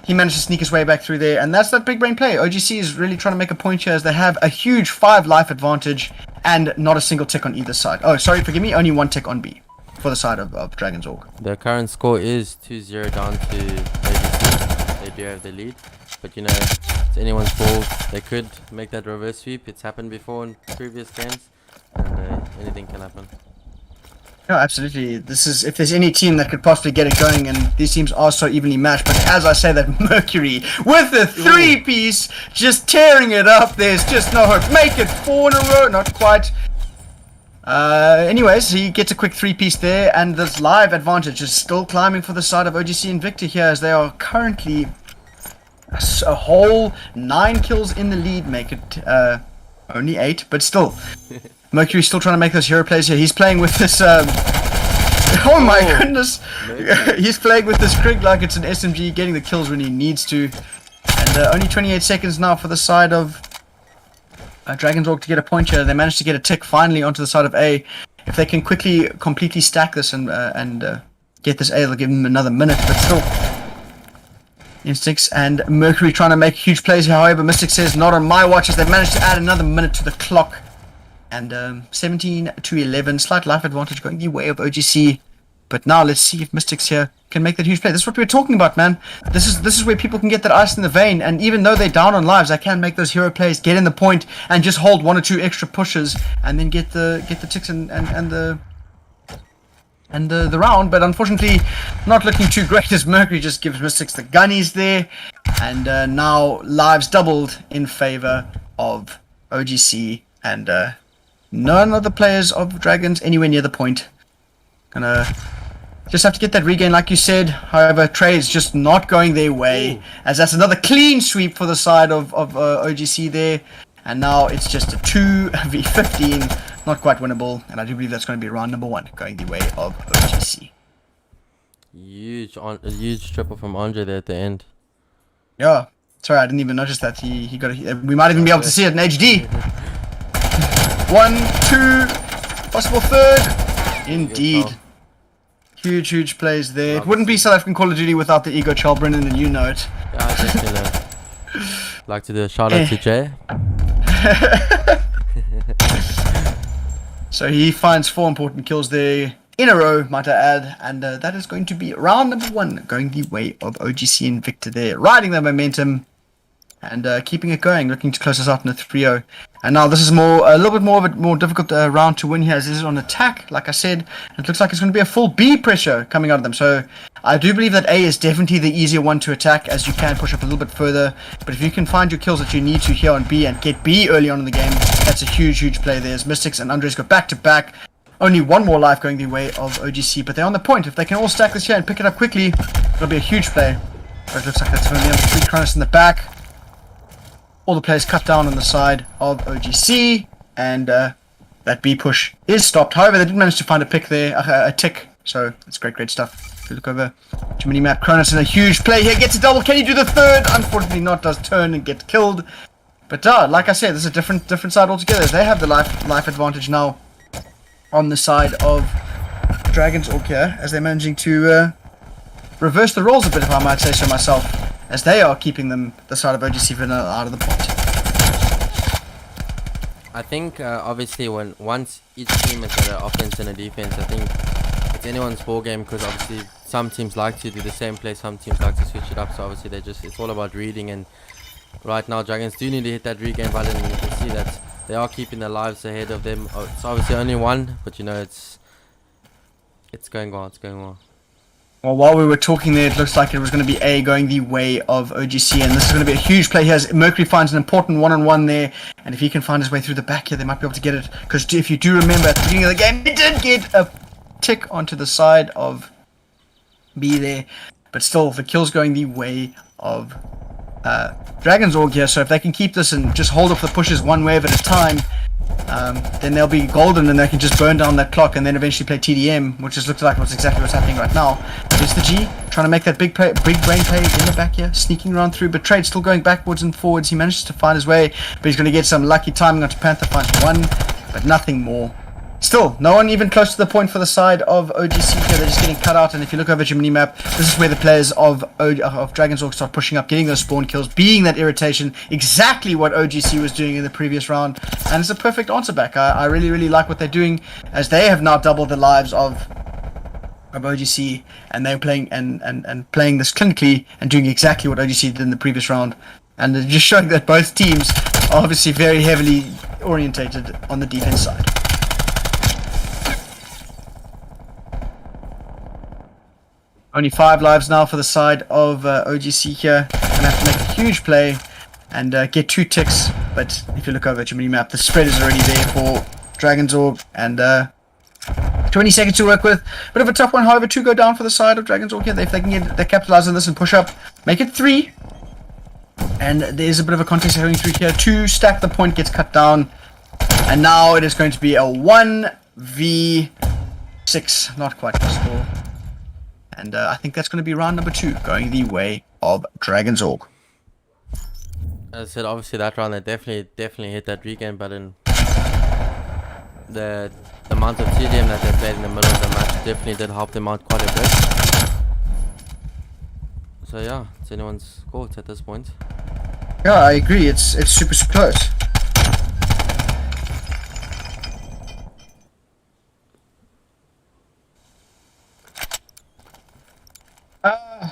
he managed to sneak his way back through there. And that's that big brain play. OGC is really trying to make a point here as they have a huge 5 life advantage and not a single tick on either side. Oh, sorry, forgive me. Only 1 tick on B for the side of Dragonz Org. The current score is 2-0 down to OGC. They do have the lead. But you know, it's anyone's ball. They could make that reverse sweep. It's happened before in previous games. And anything can happen. No, absolutely. This is, if there's any team that could possibly get it going, and these teams are so evenly matched. But as I say, that Mercury with the 3-piece, just tearing it up. There's just no hope. Make it 4 in a row. Not quite. Anyways, he gets a quick 3-piece there, and this live advantage is still climbing for the side of OGC Invicta here, as they are currently a whole 9 kills in the lead. Make it only 8, but still. Mercury's still trying to make those hero plays here. He's playing with this, oh my goodness. He's playing with this Krig like it's an SMG, getting the kills when he needs to. And only 28 seconds now for the side of Dragonz Org to get a point here. They managed to get a tick finally onto the side of A. If they can quickly, completely stack this and get this A, they'll give them another minute, but still. Instincts and Mercury trying to make huge plays here. However, Mystic says not on my watch as they managed to add another minute to the clock. And 17 to 11, slight life advantage going the way of OGC. But now let's see if Mystics here can make that huge play. This is what we were talking about, man. This is where people can get that ice in the vein. And even though they're down on lives, they can make those hero plays, get in the point, and just hold 1 or 2 extra pushes, and then get the ticks and the round. But unfortunately, not looking too great as Mercury just gives Mystics the gunnies there. And now lives doubled in favor of OGC and none of the players of Dragonz anywhere near the point. Gonna just have to get that regain like you said. However, trades just not going their way. As that's another clean sweep for the side of OGC there. And now it's just a 2v15. Not quite winnable. And I do believe that's going to be round number 1 going the way of OGC. Huge triple from Andre there at the end. Yeah. Sorry, I didn't even notice that. He got we might even be able to see it in HD. 1, 2, possible 3rd. Indeed. Huge plays there. It wouldn't be South African Call of Duty without the ego child, Brennan, and you know it. Yeah, I just gonna like to do a shout out to Jay. So he finds 4 important kills there in a row, might I add, and that is going to be round number 1 going the way of OGC Invicta there, riding the momentum and keeping it going, looking to close us out in a 3-0. And now this is a little bit more of a more difficult round to win here, as this is on attack, like I said. It looks like it's going to be a full B pressure coming out of them. So I do believe that A is definitely the easier one to attack, as you can push up a little bit further. But if you can find your kills that you need to here on B and get B early on in the game, that's a huge play there. As Mystics and Andres go back to back. Only 1 more life going the way of OGC, but they're on the point. If they can all stack this here and pick it up quickly, it'll be a huge play. But it looks like that's going to be under 3 Cronus in the back. All the players cut down on the side of OGC, and that B push is stopped. However, they did manage to find a pick there, a tick. So it's great stuff. If you look over to mini-map, Cronus in a huge play here, gets a double. Can he do the 3rd? Unfortunately not, does turn and get killed. But like I said, this is a different side altogether. They have the life advantage now on the side of Dragonz Org here, as they're managing to reverse the roles a bit, if I might say so myself, as they are keeping the side of OGC Vanilla out of the point. I think obviously once each team has got an offense and a defense, I think it's anyone's ball game, because obviously some teams like to do the same play, some teams like to switch it up. So obviously it's all about reading, and right now Dragonz do need to hit that regain button, and you can see that they are keeping their lives ahead of them. It's obviously only 1, but you know it's going well. Well, while we were talking there, it looks like it was going to be A going the way of OGC, and this is going to be a huge play here as Mercury finds an important one-on-one there, and if he can find his way through the back here, they might be able to get it, because if you do remember at the beginning of the game, he did get a tick onto the side of B there, but still, the kill's going the way of Dragonz Org here, so if they can keep this and just hold off the pushes 1 wave at a time, then they'll be golden, and they can just burn down that clock and then eventually play TDM, which just looks like exactly what's happening right now. There's the G, trying to make that big brain play in the back here, sneaking around through, but Trade still going backwards and forwards. He manages to find his way, but he's going to get some lucky timing onto Panther, finds 1, but nothing more. Still, no one even close to the point for the side of OGC here. They're just getting cut out. And if you look over at your mini-map, this is where the players of Dragonz Org start pushing up, getting those spawn kills, being that irritation. Exactly what OGC was doing in the previous round. And it's a perfect answer back. I really, really like what they're doing, as they have now doubled the lives of OGC, and they're playing and playing this clinically and doing exactly what OGC did in the previous round. And they're just showing that both teams are obviously very heavily orientated on the defense side. Only 5 lives now for the side of OGC here. Gonna have to make a huge play and get 2 ticks. But if you look over at your mini-map, the spread is already there for Dragonz Org, and 20 seconds to work with. Bit of a tough one, however, to go down for the side of Dragonz Org here. If they can capitalize on this and push up, make it 3. And there's a bit of a contest going through here. 2 stack the point, gets cut down. And now it is going to be a 1v6. Not quite possible. And I think that's going to be round number 2, going the way of Dragonz Org. As I said, obviously that round they definitely hit that regain button. The amount of TDM that they played in the middle of the match definitely did help them out quite a bit. So yeah, it's anyone's court at this point. Yeah, I agree. It's super close.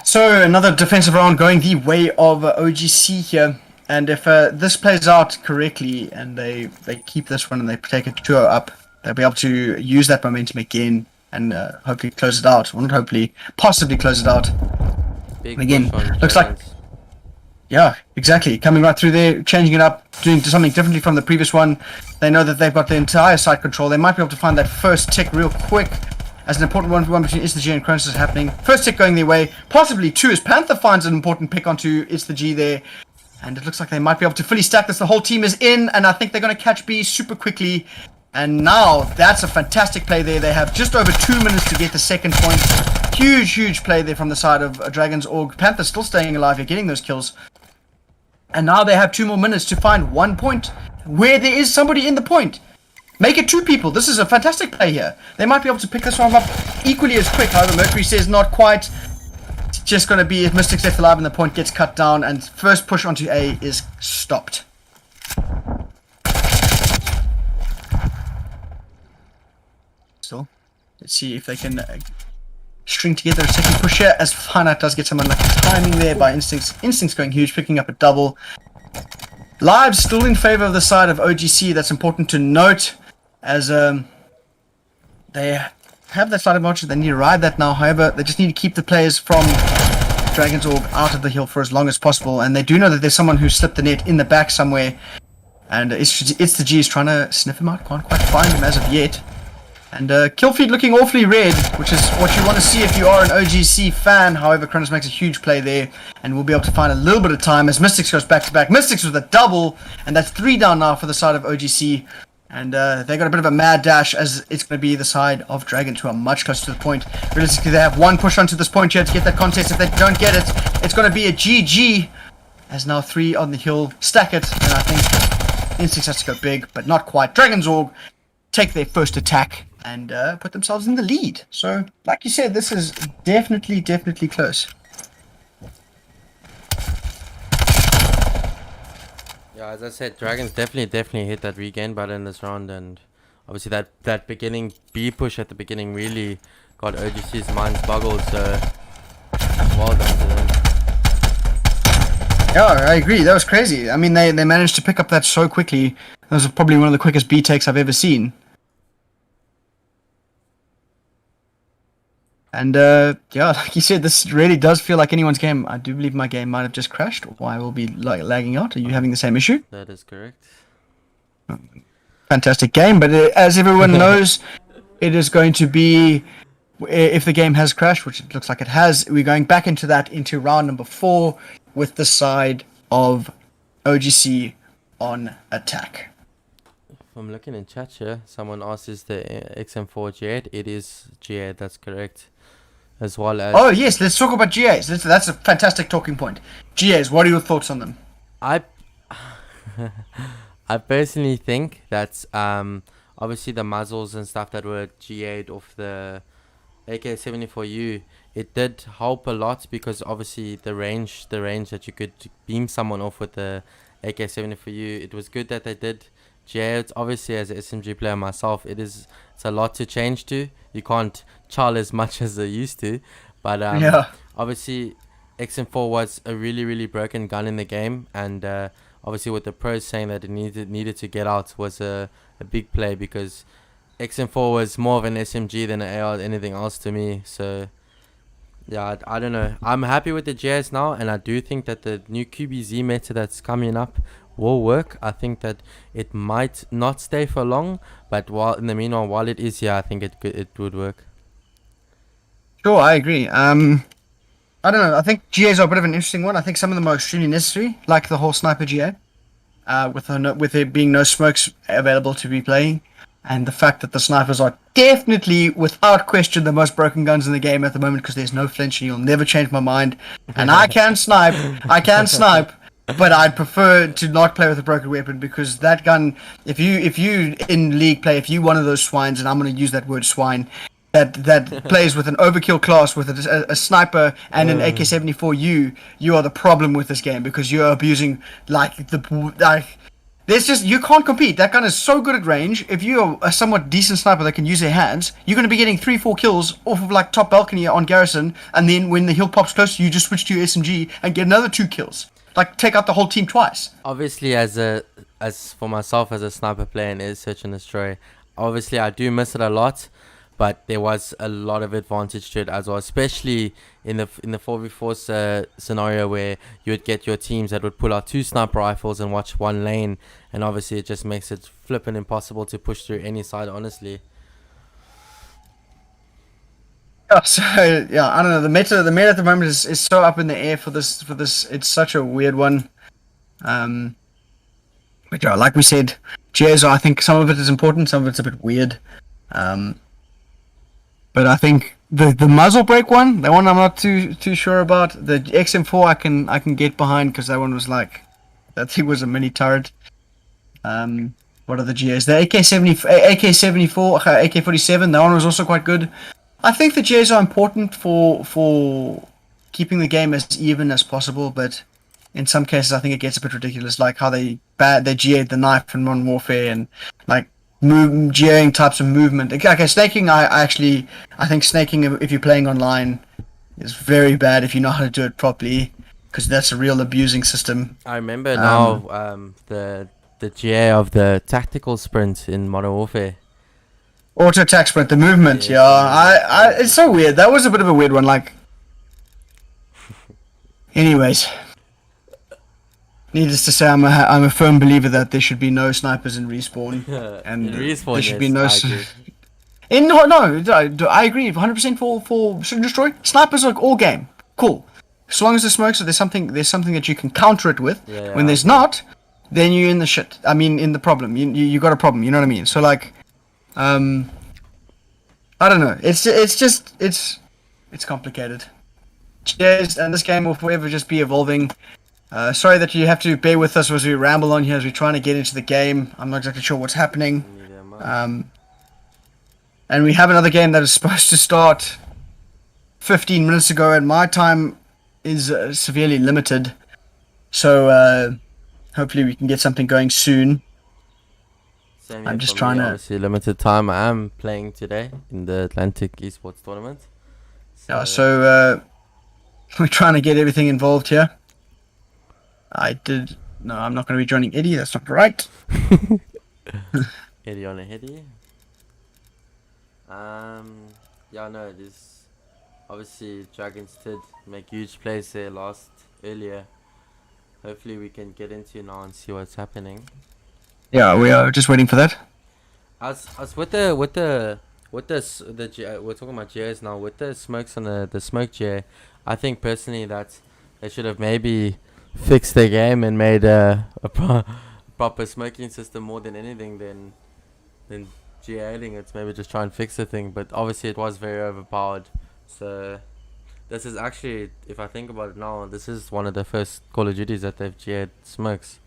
So another defensive round going the way of OGC here, and if this plays out correctly and they keep this one and they take it 2-0 up, they'll be able to use that momentum again and hopefully close it out. Well, not hopefully, possibly close it out. Big Again, push on looks like, Dragonz. yeah, exactly. Coming right through there, changing it up, doing something differently from the previous one. They know that they've got the entire side control. They might be able to find that first tick real quick, as an important one between It's the G and Cronus is happening. First tick going their way, possibly 2 as Panther finds an important pick onto It's the G there. And it looks like they might be able to fully stack this. The whole team is in, and I think they're going to catch B super quickly. And now, that's a fantastic play there. They have just over 2 minutes to get the second point. Huge play there from the side of Dragonz Org. Panther still staying alive here, getting those kills. And now they have 2 more minutes to find 1 point, where there is somebody in the point. Make it 2 people. This is a fantastic play here. They might be able to pick this one up equally as quick. However, Mercury says not quite. It's just going to be if Mystic's left alive and the point gets cut down, and first push onto A is stopped. Still, let's see if they can string together a second push here, as Finite does get some unlucky timing there by Instincts. Instincts going huge, picking up a double. Lives still in favor of the side of OGC. That's important to note, as they have that slight advantage. They need to ride that now. However, they just need to keep the players from Dragonz Org out of the hill for as long as possible. And they do know that there's someone who slipped the net in the back somewhere. And it's the G is trying to sniff him out. Can't quite find him as of yet. And kill feed looking awfully red, which is what you want to see if you are an OGC fan. However, Cronus makes a huge play there, and we'll be able to find a little bit of time as Mystics goes back to back. Mystics with a double, and that's 3 down now for the side of OGC. And they got a bit of a mad dash, as it's going to be the side of Dragonz, who are much closer to the point. Realistically, they have 1 push onto this point here to get that contest. If they don't get it, it's going to be a GG, as now 3 on the hill stack it. And I think Instincts has to go big, but not quite. Dragonz Org take their first attack and put themselves in the lead. So, like you said, this is definitely close. Yeah, as I said, Dragonz definitely hit that regain button this round, and obviously that beginning B push at the beginning really got OGC's minds boggled, so well done to them. Yeah, I agree. That was crazy. I mean, they managed to pick up that so quickly. That was probably one of the quickest B takes I've ever seen. And yeah, like you said, this really does feel like anyone's game. I do believe my game might have just crashed, or I will be lagging out. Are you having the same issue? That is correct. Fantastic game, but as everyone knows, it is going to be, if the game has crashed, which it looks like it has, we're going back into round number 4 with the side of OGC on attack. I'm looking in chat here. Someone asked, is the XM4 G8? It is G8, that's correct. As well as... Oh, yes, let's talk about GAs. That's a fantastic talking point. GAs, what are your thoughts on them? I personally think that obviously the muzzles and stuff that were GA'd off the AK-74U, it did help a lot because obviously the range that you could beam someone off with the AK-74U, it was good that they did GA it. Obviously, as an SMG player myself, it's a lot to change to. You can't chal as much as they used to, but Yeah. obviously XM4 was a really broken gun in the game, and obviously with the pros saying that it needed to get out was a big play, because XM4 was more of an SMG than an AR anything else to me. So yeah, I don't know. I'm happy with the JS now, and I do think that the new QBZ meta that's coming up will work. I think that it might not stay for long, but in the meanwhile, while it is here, I think it would work. Sure, I agree. I don't know. I think GAs are a bit of an interesting one. I think some of them are extremely necessary, like the whole sniper GA, with there being no smokes available to be playing, and the fact that the snipers are definitely, without question, the most broken guns in the game at the moment, because there's no flinch, and you'll never change my mind. And I can snipe, but I'd prefer to not play with a broken weapon, because that gun, if you in league play, if you one of those swines, and I'm going to use that word swine, that plays with an overkill class with a sniper and an AK-74U, you are the problem with this game, because you're abusing there's just, you can't compete. That gun is so good at range. If you're a somewhat decent sniper that can use their hands, you're going to be getting 3-4 kills off of like top balcony on Garrison, and then when the hill pops close, you just switch to your SMG and get another 2 kills. Like, take out the whole team twice. Obviously, as for myself as a sniper player in Search and Destroy, obviously I do miss it a lot, but there was a lot of advantage to it as well, especially in the 4v4 scenario, where you would get your teams that would pull out 2 sniper rifles and watch one lane, and obviously it just makes it flipping impossible to push through any side, honestly. Yeah, so yeah, I don't know. The meta at the moment is so up in the air for this. It's such a weird one. But yeah, like we said, GAs, I think some of it is important, some of it's a bit weird. But I think the muzzle brake one, that one I'm not too sure about. The XM4 I can get behind, because that one was like, that thing was a mini turret. What are the GAs? The AK-74, AK-47, that one was also quite good. I think the GAs are important for keeping the game as even as possible, but in some cases I think it gets a bit ridiculous, like how they GA'd the knife in Modern Warfare, and like GAing types of movement. Okay, snaking, I think snaking, if you're playing online, is very bad if you know how to do it properly, because that's a real abusing system. I remember now the GA of the tactical sprint in Modern Warfare. Auto attack sprint, the movement, yeah. It's so weird. That was a bit of a weird one. Like, anyways, needless to say, I'm a firm believer that there should be no snipers in respawn, and In respawn, there should yes, be no. I agree. I agree 100% for Search and Destroy. Snipers are all game, cool. As long as the smokes, so there's something that you can counter it with. Yeah, when there's not, then you're in the shit. I mean, in the problem. You got a problem. You know what I mean? So like. I don't know. It's complicated. Cheers, and this game will forever just be evolving. Sorry that you have to bear with us as we ramble on here as we're trying to get into the game. I'm not exactly sure what's happening. And we have another game that is supposed to start 15 minutes ago, and my time is severely limited. So hopefully we can get something going soon. I'm just trying to. Obviously, limited time. I am playing today in the Atlantic Esports tournament. So we're trying to get everything involved here. No, I'm not going to be joining Eddie. That's not right. Eddie on a heady. Yeah, no, it is. Obviously, Dragonz did make huge plays there earlier. Hopefully, we can get into now and see what's happening. Yeah, we are just waiting for that. As with the we're talking about GAs now, with the smokes on the smoke GA, I think personally that they should have maybe fixed their game and made a proper smoking system more than anything than GAing. It's maybe just try and fix the thing, but obviously it was very overpowered. So this is actually, if I think about it now, this is one of the first Call of Duties that they've GA'd smokes.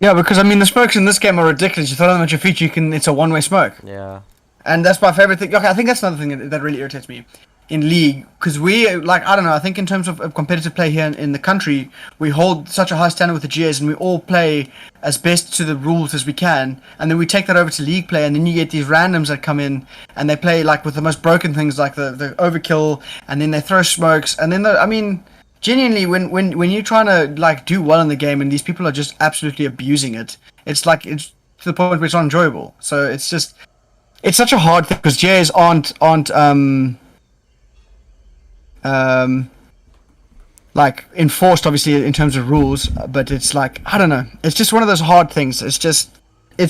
Yeah, because I mean the smokes in this game are ridiculous. You throw them at your feet, it's a one-way smoke. Yeah. And that's my favorite thing. Okay, I think that's another thing that really irritates me in League, because we, like, I don't know, I think in terms of competitive play here in the country, we hold such a high standard with the GAs, and we all play as best to the rules as we can, and then we take that over to League play, and then you get these randoms that come in, and they play, like, with the most broken things, like the overkill, and then they throw smokes, and then, I mean, genuinely, when you're trying to, like, do well in the game, and these people are just absolutely abusing it, it's, like, it's to the point where it's not enjoyable. So it's just... It's such a hard thing because GAs aren't like enforced obviously in terms of rules, but it's like, I don't know. It's just one of those hard things. It's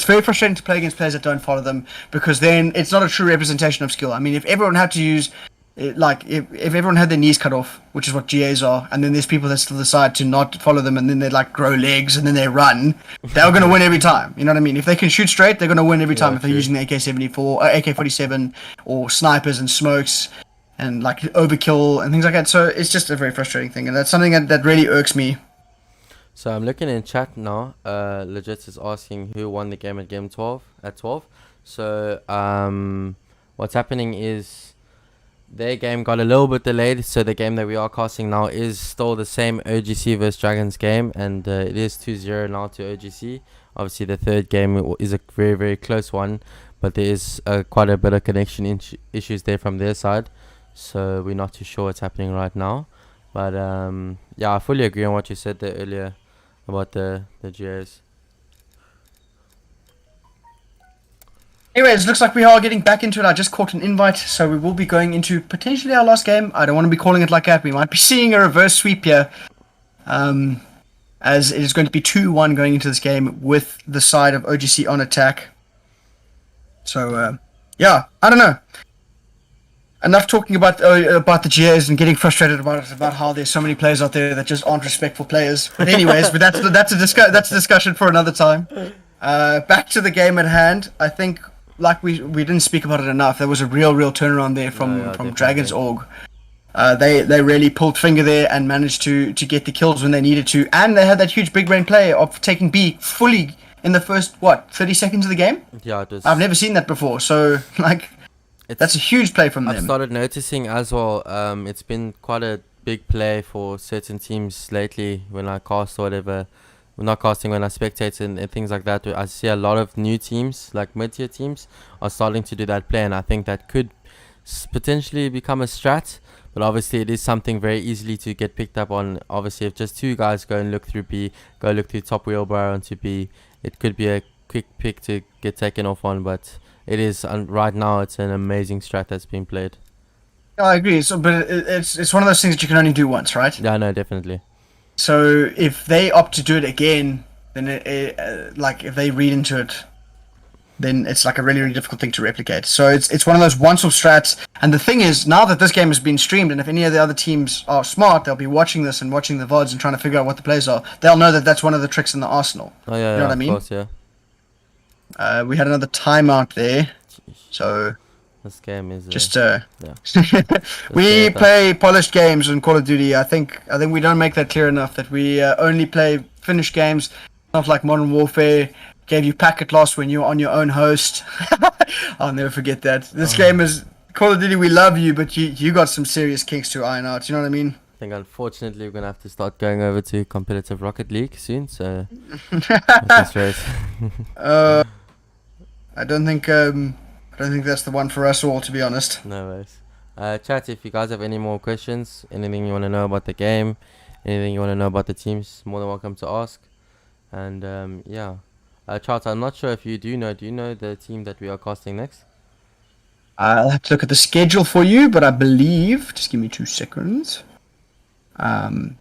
very frustrating to play against players that don't follow them, because then it's not a true representation of skill. I mean, if everyone had to use like if everyone had their knees cut off, which is what GAs are, and then there's people that still decide to not follow them, and then they like grow legs and then they run, they're going to win every time. You know what I mean? If they can shoot straight, they're going to win every time. If they're using the AK-74, AK-47, or snipers and smokes and like overkill and things like that. So it's just a very frustrating thing, and that's something that really irks me. So I'm looking in chat now. Legit is asking who won the game at game 12 at 12. So what's happening is their game got a little bit delayed, so the game that we are casting now is still the same OGC versus Dragonz game, and it is 2-0 now to OGC. Obviously the third game is a very, very close one, but there is quite a bit of connection issues there from their side, so we're not too sure what's happening right now. But yeah, I fully agree on what you said there earlier about the GAs. Anyways, looks like we are getting back into it. I just caught an invite, so we will be going into potentially our last game. I don't want to be calling it like that. We might be seeing a reverse sweep here, as it is going to be 2-1 going into this game with the side of OGC on attack. So, yeah, I don't know. Enough talking about the GAs and getting frustrated about how there's so many players out there that just aren't respectful players. But anyways, but that's a discussion for another time. Back to the game at hand. I think, like we didn't speak about it enough, there was a real turnaround there from Dragonz Org. They really pulled finger there and managed to get the kills when they needed to, and they had that huge big brain play of taking B fully in the first 30 seconds of the game. Yeah, it was. I've never seen that before, so like that's a huge play from them. I've started noticing as well. It's been quite a big play for certain teams lately when I cast or whatever. Not casting, when I spectate and things like that. I see a lot of new teams, like mid-tier teams, are starting to do that play, and I think that could potentially become a strat. But obviously, it is something very easily to get picked up on. Obviously, if just two guys go and look through B, go look through top wheelbarrow onto B, it could be a quick pick to get taken off on. But it is, and right now, it's an amazing strat that's being played. I agree. So, but it's one of those things that you can only do once, right? Yeah, no, definitely. So if they opt to do it again, then like if they read into it, then it's like a really difficult thing to replicate. So it's one of those once-off strats. And the thing is, now that this game has been streamed, and if any of the other teams are smart, they'll be watching this and watching the VODs and trying to figure out what the plays are. They'll know that that's one of the tricks in the arsenal. Oh yeah, you know what I mean? Of course, yeah. We had another timeout there, so this game is just yeah. we play polished games in Call of Duty. I think we don't make that clear enough, that we only play finished games, not like Modern Warfare gave you packet loss when you're on your own host. I'll never forget that. This game is Call of Duty. We love you, but you got some serious kinks to iron out. You know what I mean? I think unfortunately we're gonna have to start going over to competitive Rocket League soon. So that's right. I don't think that's the one for us all, to be honest. No worries. Chat, if you guys have any more questions, anything you want to know about the game, anything you want to know about the teams, more than welcome to ask. And yeah, Chat, I'm not sure if you do you know the team that we are casting next? I'll have to look at the schedule for you, but I believe, just give me 2 seconds. It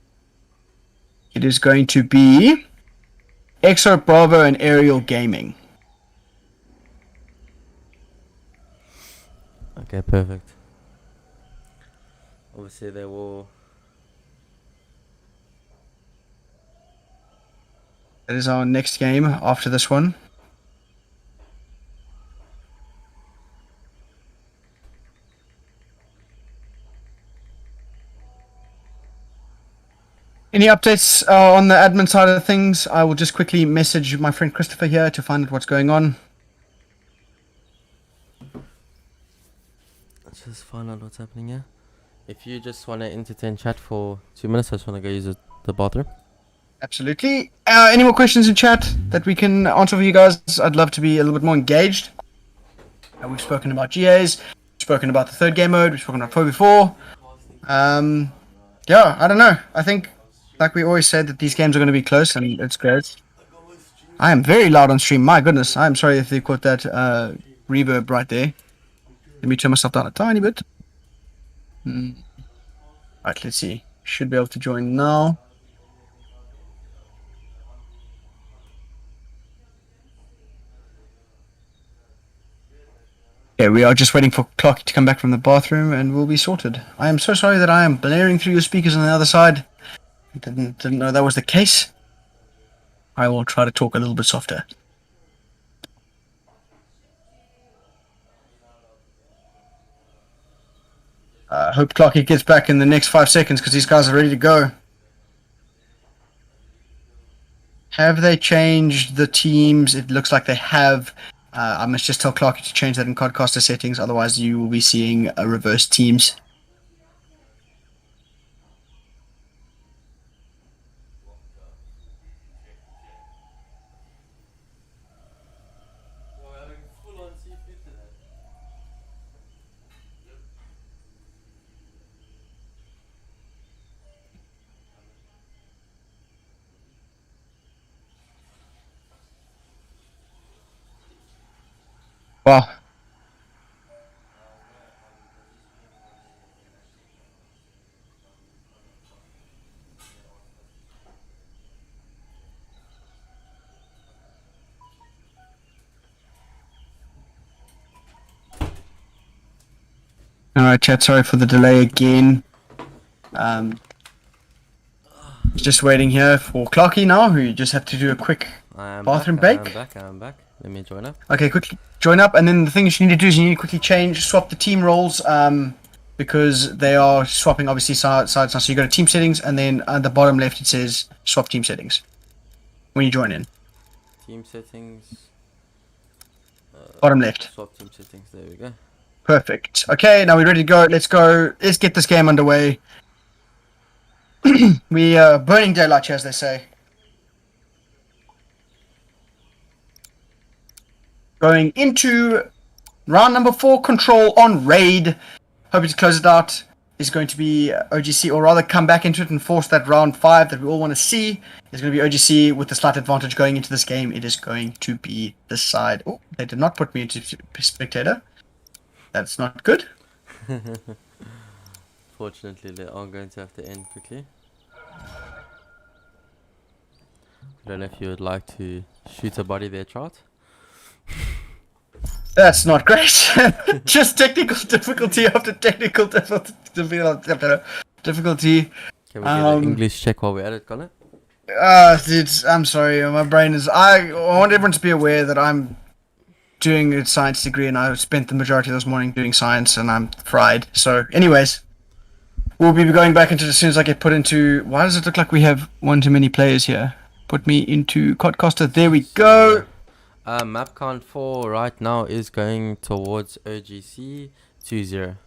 is going to be Exo Bravo and Aerial Gaming. Okay, perfect. Obviously, they will. That is our next game after this one. Any updates on the admin side of things? I will just quickly message my friend Christopher here to find out what's going on. Let's just find out what's happening here. If you just want to entertain chat for 2 minutes, I just want to go use the bathroom. Absolutely. Any more questions in chat that we can answer for you guys? I'd love to be a little bit more engaged. We've spoken about GAs, we've spoken about the third game mode, we've spoken about Pro before. Yeah, I don't know. I think, like we always said, that these games are going to be close, and it's great. I am very loud on stream. My goodness, I'm sorry if they caught that reverb right there. Let me turn myself down a tiny bit. Right, let's see. Should be able to join now. Okay, we are just waiting for Clark to come back from the bathroom and we'll be sorted. I am so sorry that I am blaring through your speakers on the other side. Didn't know that was the case. I will try to talk a little bit softer. I hope Clarky gets back in the next 5 seconds because these guys are ready to go. Have they changed the teams? It looks like they have. I must just tell Clarky to change that in Codcaster settings, otherwise you will be seeing reverse teams. Wow. Alright chat, sorry for the delay again. Just waiting here for Clarky now, who just had to do a quick bathroom break. I'm back. Let me join up. Okay, quickly join up, and then the thing you need to do is you need to quickly swap the team roles, because they are swapping obviously sides now. So you go to team settings, and then at the bottom left it says swap team settings when you join in. Team settings. Bottom left. Swap team settings. There we go. Perfect. Okay, now we're ready to go. Let's go. Let's get this game underway. We are burning daylight here, as they say. Going into round number 4, control on raid. Hoping to close it out is going to be OGC, or rather come back into it and force that round 5 that we all want to see. It's going to be OGC with the slight advantage going into this game. It is going to be this side. Oh, they did not put me into spectator. That's not good. Fortunately, they are going to have to end quickly. I don't know if you would like to shoot a body there, Chart. That's not great. Just technical difficulty after technical difficulty. Can we get an English check while we're at it, Connor? Dude, I'm sorry. My brain is... I want everyone to be aware that I'm doing a science degree and I spent the majority of this morning doing science and I'm fried. So, anyways, we'll be going back into it as soon as I get put into... Why does it look like we have one too many players here? Put me into Codcaster. There we go. Map count 4 right now is going towards OGC 2-0.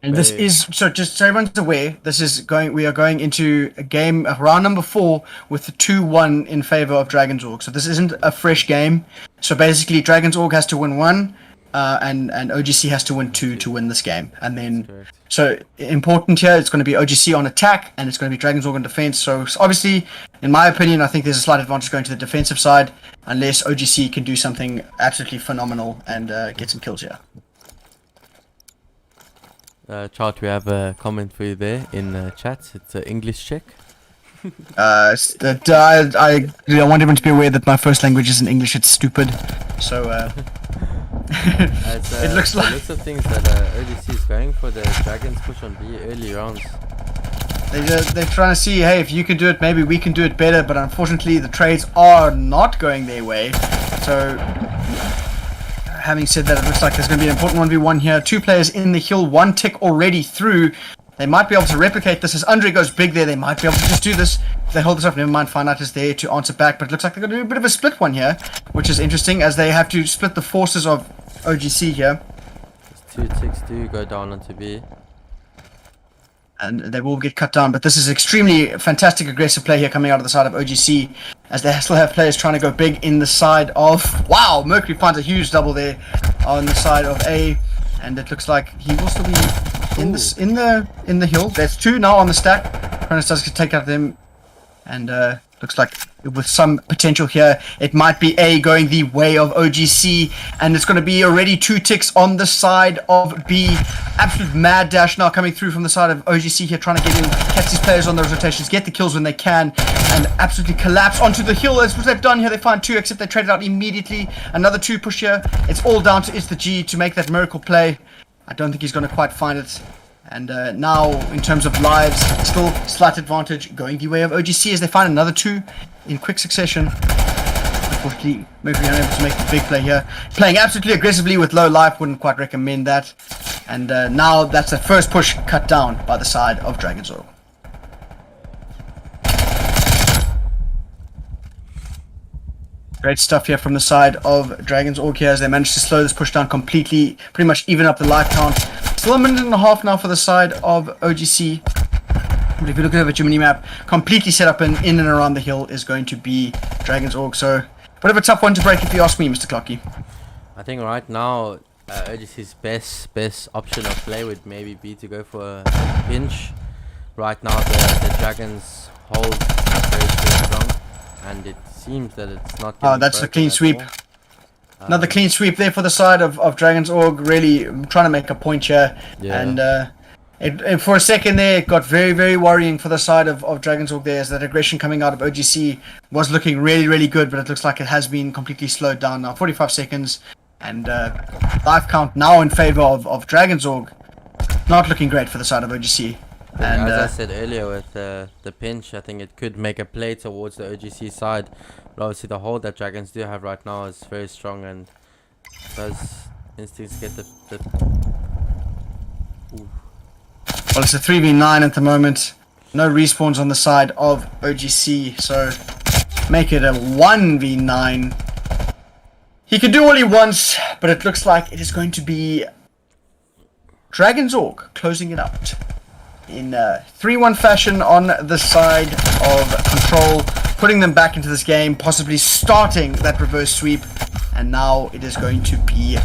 And this is, so just so everyone's aware, we are going into a game, round number 4, with the 2-1 in favor of Dragonz Org. So this isn't a fresh game. So basically, Dragonz Org has to win 1, and OGC has to win 2 to win this game. And then, so important here, it's going to be OGC on attack, and it's going to be Dragonz Org on defense. So obviously, in my opinion, I think there's a slight advantage going to the defensive side, unless OGC can do something absolutely phenomenal and get some kills here. Chart, we have a comment for you there in the chat. It's an English check. I want everyone to be aware that my first language isn't English, it's stupid. So, it looks like... Looks of things that OGC is going for the Dragons push on B early rounds. They're trying to see, hey, if you can do it, maybe we can do it better, but unfortunately the trades are not going their way. So... Having said that, it looks like there's going to be an important 1v1 here. 2 players in the hill, 1 tick already through. They might be able to replicate this as Andre goes big there. They might be able to just do this. If they hold this up, never mind. Fine Art is there to answer back, but it looks like they're going to do a bit of a split one here, which is interesting as they have to split the forces of OGC here. 2 ticks do go down onto B. And they will get cut down, but this is extremely fantastic aggressive play here coming out of the side of OGC, as they still have players trying to go big in the side of... Wow, Mercury finds a huge double there on the side of A, and it looks like he will still be in this in the hill. There's 2 now on the stack. Cronus does take out them, and looks like with some potential here, it might be A going the way of OGC, and it's going to be already 2 ticks on the side of B. Absolute mad dash now coming through from the side of OGC here, trying to get in, catch these players on those rotations, get the kills when they can, and absolutely collapse onto the hill. That's what they've done here. They find 2, except they traded out immediately. Another 2 push here. It's all down to It's the G to make that miracle play. I don't think he's going to quite find it. And now, in terms of lives, still slight advantage going the way of OGC as they find another 2 in quick succession. Unfortunately, Mercury unable to make the big play here. Playing absolutely aggressively with low life, wouldn't quite recommend that. And now that's the first push cut down by the side of Dragonz Org. Great stuff here from the side of Dragonz Org here as they managed to slow this push down completely, pretty much even up the life count. Still a minute and a half now for the side of OGC. But if you look over at your mini-map, completely set up in and around the hill is going to be Dragonz Org. So, bit of a tough one to break if you ask me, Mr. Clocky. I think right now, OGC's best option of play would maybe be to go for a pinch. Right now, the Dragons hold very strong, and it seems that it's not. Oh, that's a clean sweep. Another clean sweep there for the side of Dragonz Org, really trying to make a point here. Yeah. And for a second there, it got very, very worrying for the side of Dragonz Org there, as that aggression coming out of OGC was looking really, really good, but it looks like it has been completely slowed down now. 45 seconds, and life count now in favor of Dragonz Org. Not looking great for the side of OGC. And as I said earlier with the pinch, I think it could make a play towards the OGC side. But obviously the hold that Dragons do have right now is very strong and does instincts get the Ooh. Well, it's a 3v9 at the moment. No respawns on the side of OGC, so make it a 1v9. He can do all he wants, but it looks like it is going to be Dragonz Org closing it out in 3-1 fashion on the side of Control, putting them back into this game, possibly starting that reverse sweep. And now it is going to be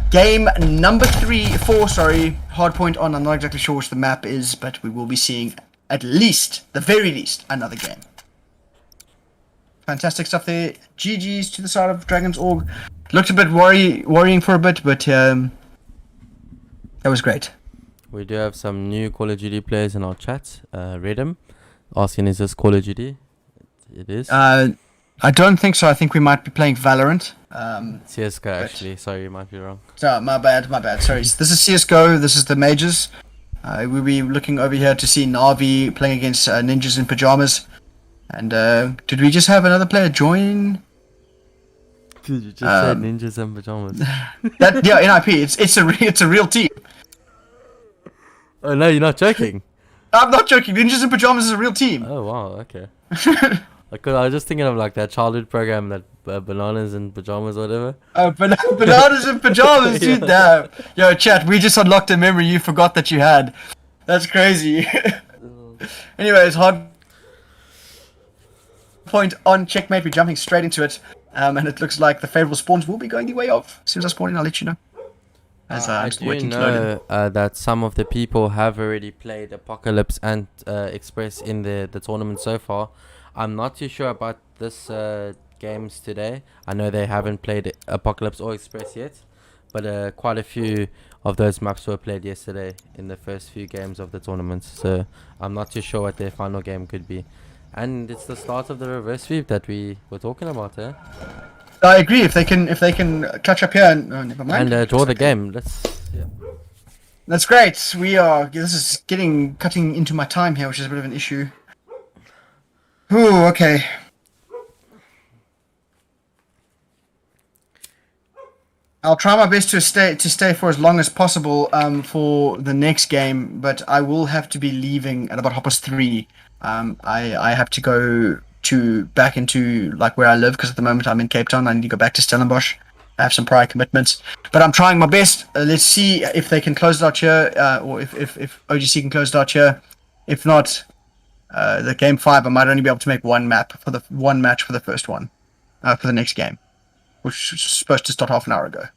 game number 4, hardpoint on. I'm not exactly sure which the map is, but we will be seeing at least, the very least, another game. Fantastic stuff there. GG's to the side of Dragonz Org. Looked a bit worrying for a bit, but that was great. We do have some new Call of Duty players in our chat. Redham asking, is this Call of Duty? It is. I don't think so. I think we might be playing Valorant. CSGO actually. Sorry, you might be wrong. So my bad. Sorry. This is CSGO. This is the majors. We'll be looking over here to see Navi playing against Ninjas in Pajamas. And did we just have another player join? Did you just say Ninjas in Pajamas? Yeah, NIP. It's a real team. Oh no, you're not joking. I'm not joking. Ninjas in Pajamas is a real team. Oh wow, okay. I was just thinking of like that childhood program, that Bananas in Pajamas or whatever. Oh, Bananas in Pajamas, dude. Damn. Yo, chat, we just unlocked a memory you forgot that you had. That's crazy. Anyways, hard point on checkmate. We're jumping straight into it. And it looks like the favorable spawns will be going the way of. As soon as I spawn in, I'll let you know. As I do know that some of the people have already played Apocalypse and Express in the tournament so far. I'm not too sure about this games today. I know they haven't played Apocalypse or Express yet, but quite a few of those maps were played yesterday in the first few games of the tournament. So I'm not too sure what their final game could be. And it's the start of the reverse sweep that we were talking about, eh? I agree. If they can clutch up here and never mind. And draw the game. That's great. This is cutting into my time here, which is a bit of an issue. Ooh, okay. I'll try my best to stay for as long as possible for the next game, but I will have to be leaving at about 3:30. I have to go back into like where I live because at the moment I'm in Cape Town. I need to go back to Stellenbosch. I have some prior commitments, but I'm trying my best. Let's see if they can close it out here, or if OGC can close it out here. If not, the game 5 I might only be able to make one match for the first one, for the next game, which was supposed to start half an hour ago.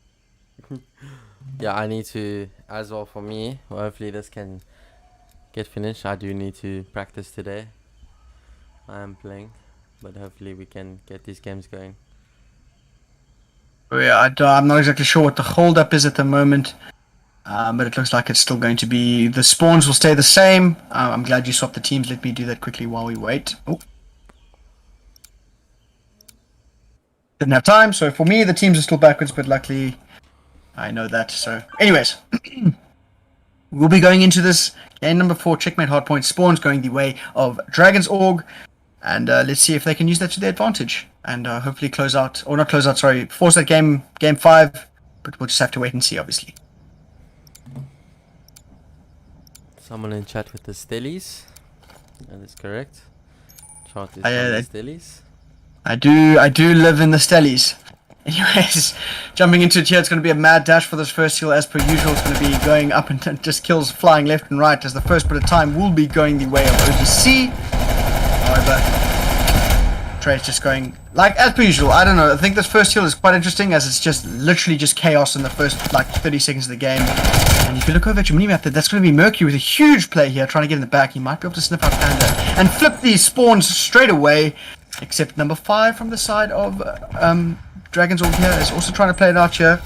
Yeah, I need to as well for me. Hopefully this can get finished. I do need to practice today. I am playing, but hopefully we can get these games going. Yeah, I'm not exactly sure what the hold-up is at the moment, but it looks like it's still going to be... The spawns will stay the same. I'm glad you swapped the teams. Let me do that quickly while we wait. Oh. Didn't have time, so for me the teams are still backwards, but luckily I know that. So anyways, we'll be going into this game number 4, Checkmate Hardpoint. Spawns going the way of Dragonz Org. And let's see if they can use that to their advantage and hopefully force that game 5. But we'll just have to wait and see, obviously. Someone in chat with the Stellies. That is correct. Chart is the Stellies. I do live in the Stellies. Anyways, jumping into it here, it's going to be a mad dash for this first kill as per usual. It's going to be going up and just kills flying left and right as the first bit of time will be going the way of OGC. However, Trey's just going like as per usual. I don't know. I think this first heal is quite interesting as it's just literally just chaos in the first like 30 seconds of the game. And if you look over at your minimap, that's going to be Mercury with a huge play here, trying to get in the back. He might be able to sniff out Panda and flip these spawns straight away. Except number 5 from the side of Dragonz Org here is also trying to play it out here.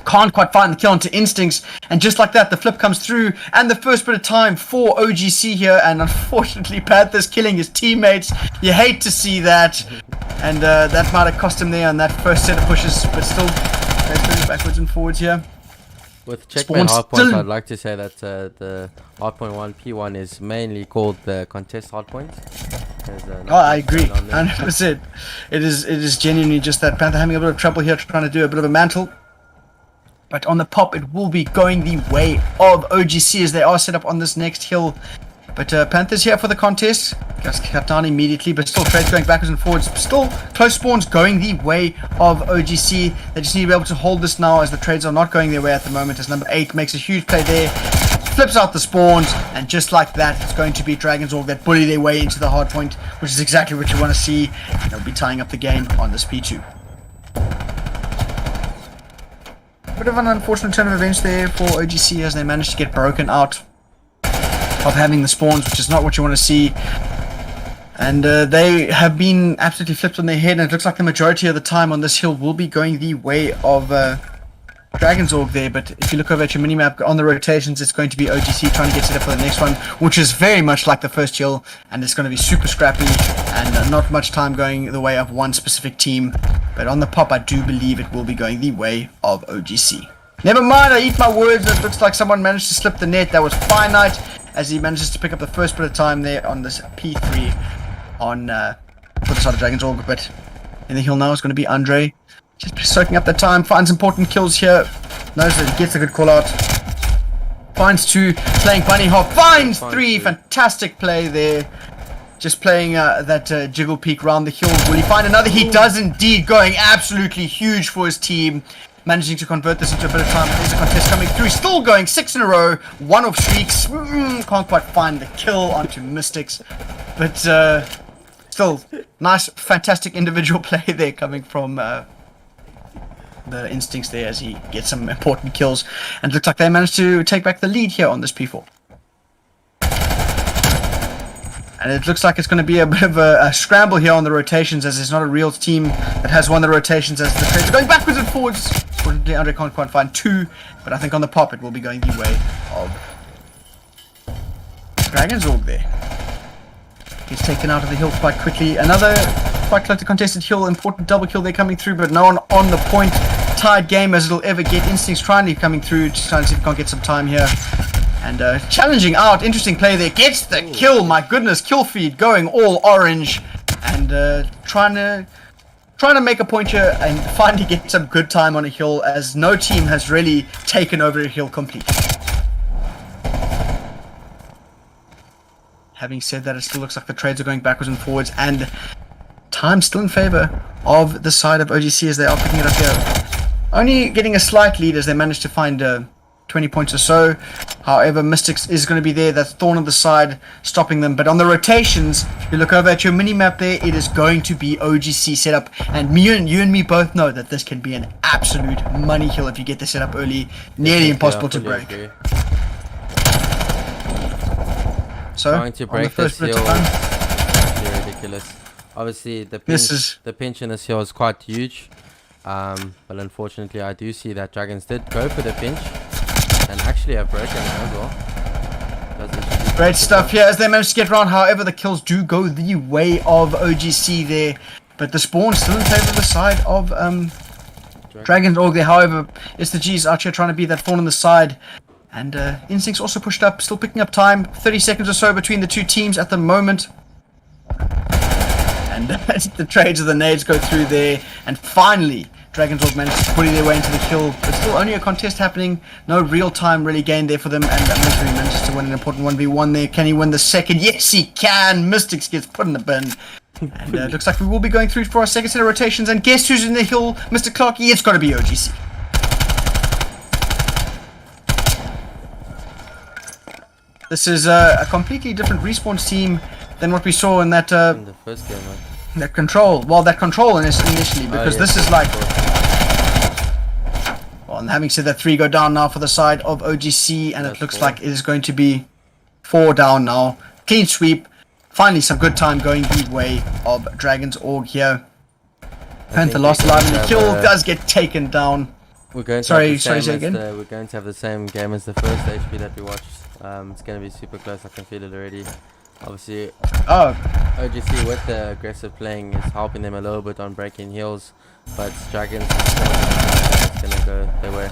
Can't quite find the kill onto Instincts, and just like that the flip comes through and the first bit of time for OGC here, and unfortunately Panthers killing his teammates. You hate to see that, and that might have cost him there on that first set of pushes, but still they're going backwards and forwards here. With Checkmate Hardpoint, I'd like to say that the Hardpoint 1 P1 is mainly called the contest Hardpoint. I agree, 100%. It is genuinely just that Panther having a bit of trouble here trying to do a bit of a mantle. But on the pop, it will be going the way of OGC as they are set up on this next hill. But Panthers here for the contest. Gets cut down immediately, but still trades going backwards and forwards. Still close spawns going the way of OGC. They just need to be able to hold this now as the trades are not going their way at the moment. As number 8 makes a huge play there. Flips out the spawns, and just like that, it's going to be Dragonz Org that bully their way into the hard point, which is exactly what you want to see. They'll be tying up the game on this P2. Bit of an unfortunate turn of events there for OGC as they managed to get broken out of having the spawns, which is not what you want to see. And they have been absolutely flipped on their head, and it looks like the majority of the time on this hill will be going the way of Dragonz Org there. But if you look over at your minimap on the rotations, it's going to be OGC trying to get set up for the next one, which is very much like the first hill, and it's going to be super scrappy and not much time going the way of one specific team. But on the pop, I do believe it will be going the way of OGC. Never mind, I eat my words. It looks like someone managed to slip the net. That was Finite as he manages to pick up the first bit of time there on this P3 on for the side of Dragonz Org. But in the hill now is going to be Andre. Just soaking up the time, finds important kills here. Knows that he gets a good call out. Finds 2, playing bunny hop. Finds 3, fantastic play there. Just playing that jiggle peek round the hill. Will he find another? He does indeed, going absolutely huge for his team. Managing to convert this into a bit of time. There's a contest coming through. Still going 6 in a row. 1 off streaks. Can't quite find the kill onto Mystics. But still, nice, fantastic individual play there coming from the Instincts there as he gets some important kills. And it looks like they managed to take back the lead here on this P4. And it looks like it's going to be a bit of a scramble here on the rotations, as there's not a real team that has won the rotations, as the trades are going backwards and forwards. Unfortunately, Andre can't quite find 2, but I think on the pop it will be going the way of Dragonz Org there. He's taken out of the hill quite quickly. Another quite close to contested hill, important double kill there coming through, but no one on the point. Tied game as it'll ever get. Instincts trying to coming through, just trying to see if we can't get some time here. And challenging out, interesting play there, gets the kill, my goodness, kill feed going all orange, and trying to trying to make a point here and finally get some good time on a hill, as no team has really taken over a hill completely. Having said that, it still looks like the trades are going backwards and forwards, and time still in favor of the side of OGC as they are picking it up here. Only getting a slight lead as they manage to find 20 points or so. However, Mystics is going to be there. That's Thorn on the side stopping them. But on the rotations, if you look over at your mini-map there, it is going to be OGC setup. And you and me both know that this can be an absolute money hill if you get the setup early. Nearly impossible to break. So, trying to break this hill is ridiculous. Obviously, the pinch in this hill is quite huge. But unfortunately, I do see that Dragonz did go for the pinch and actually have broken it as well. Great stuff here as they manage to get around. However, the kills do go the way of OGC there, but the spawn still in favor of the side of Dragonz Org there. However, it's the G's out here trying to be that Thorn on the side. And Instinct's also pushed up, still picking up time. 30 seconds or so between the two teams at the moment. And the trades of the nades go through there. And finally, Dragonz Org managed to bully their way into the kill. But still only a contest happening. No real time really gained there for them. And Mystery manages to win an important 1v1 there. Can he win the second? Yes, he can. Mystics gets put in the bin. And it looks like we will be going through for our second set of rotations. And guess who's in the hill? Mr. Clarky? It's got to be OGC. This is a completely different respawn team than what we saw in that in the first game, right? that control. Well, that control initially, because this is like. Well, and having said that, 3 go down now for the side of OGC, and it looks like it is going to be 4 down now. Clean sweep. Finally, some good time going the way of Dragonz Org here. Panther lost alive, and the kill does get taken down. We're going to we're going to have the same game as the first HP that we watched. It's going to be super close. I can feel it already. Obviously, OGC with the aggressive playing is helping them a little bit on breaking heals, but Dragonz is going to go their way.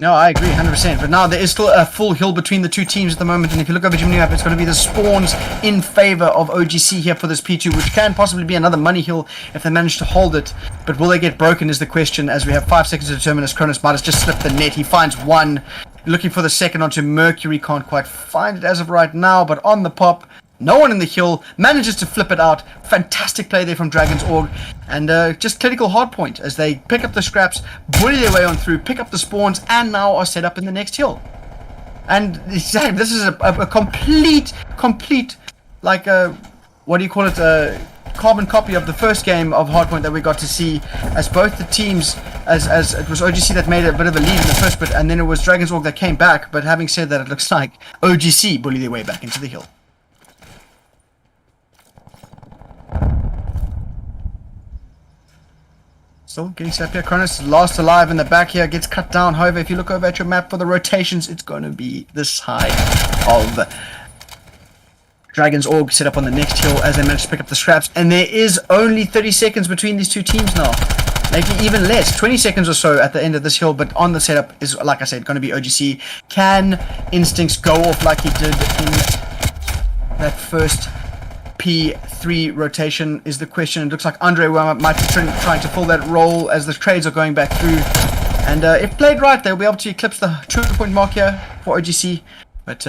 No, I agree 100%. But now there is still a full hill between the two teams at the moment, and if you look over the map, it's going to be the spawns in favor of OGC here for this P2, which can possibly be another money hill if they manage to hold it. But will they get broken is the question, as we have 5 seconds to determine, as Cronus might have just slipped the net. He finds one, looking for the second onto Mercury, can't quite find it as of right now, but on the pop, no one in the hill, manages to flip it out. Fantastic play there from Dragonz Org, and just clinical hardpoint as they pick up the scraps, bully their way on through, pick up the spawns, and now are set up in the next hill. And exactly, this is a complete, like what do you call it, carbon copy of the first game of hardpoint that we got to see, as both the teams, as it was OGC that made a bit of a lead in the first bit, and then it was Dragonz Org that came back. But having said that, it looks like OGC bully their way back into the hill. Still getting set up here. Cronus last alive in the back here, gets cut down. However, if you look over at your map for the rotations, it's going to be the side of Dragonz Org set up on the next hill as they manage to pick up the scraps. And there is only 30 seconds between these two teams now. Maybe even less, 20 seconds or so at the end of this hill. But on the setup is, like I said, going to be OGC. Can Instincts go off like he did in that first P3 rotation is the question. It looks like Andre might be trying to fill that role as the trades are going back through. And if played right, they'll be able to eclipse the true point mark here for OGC. But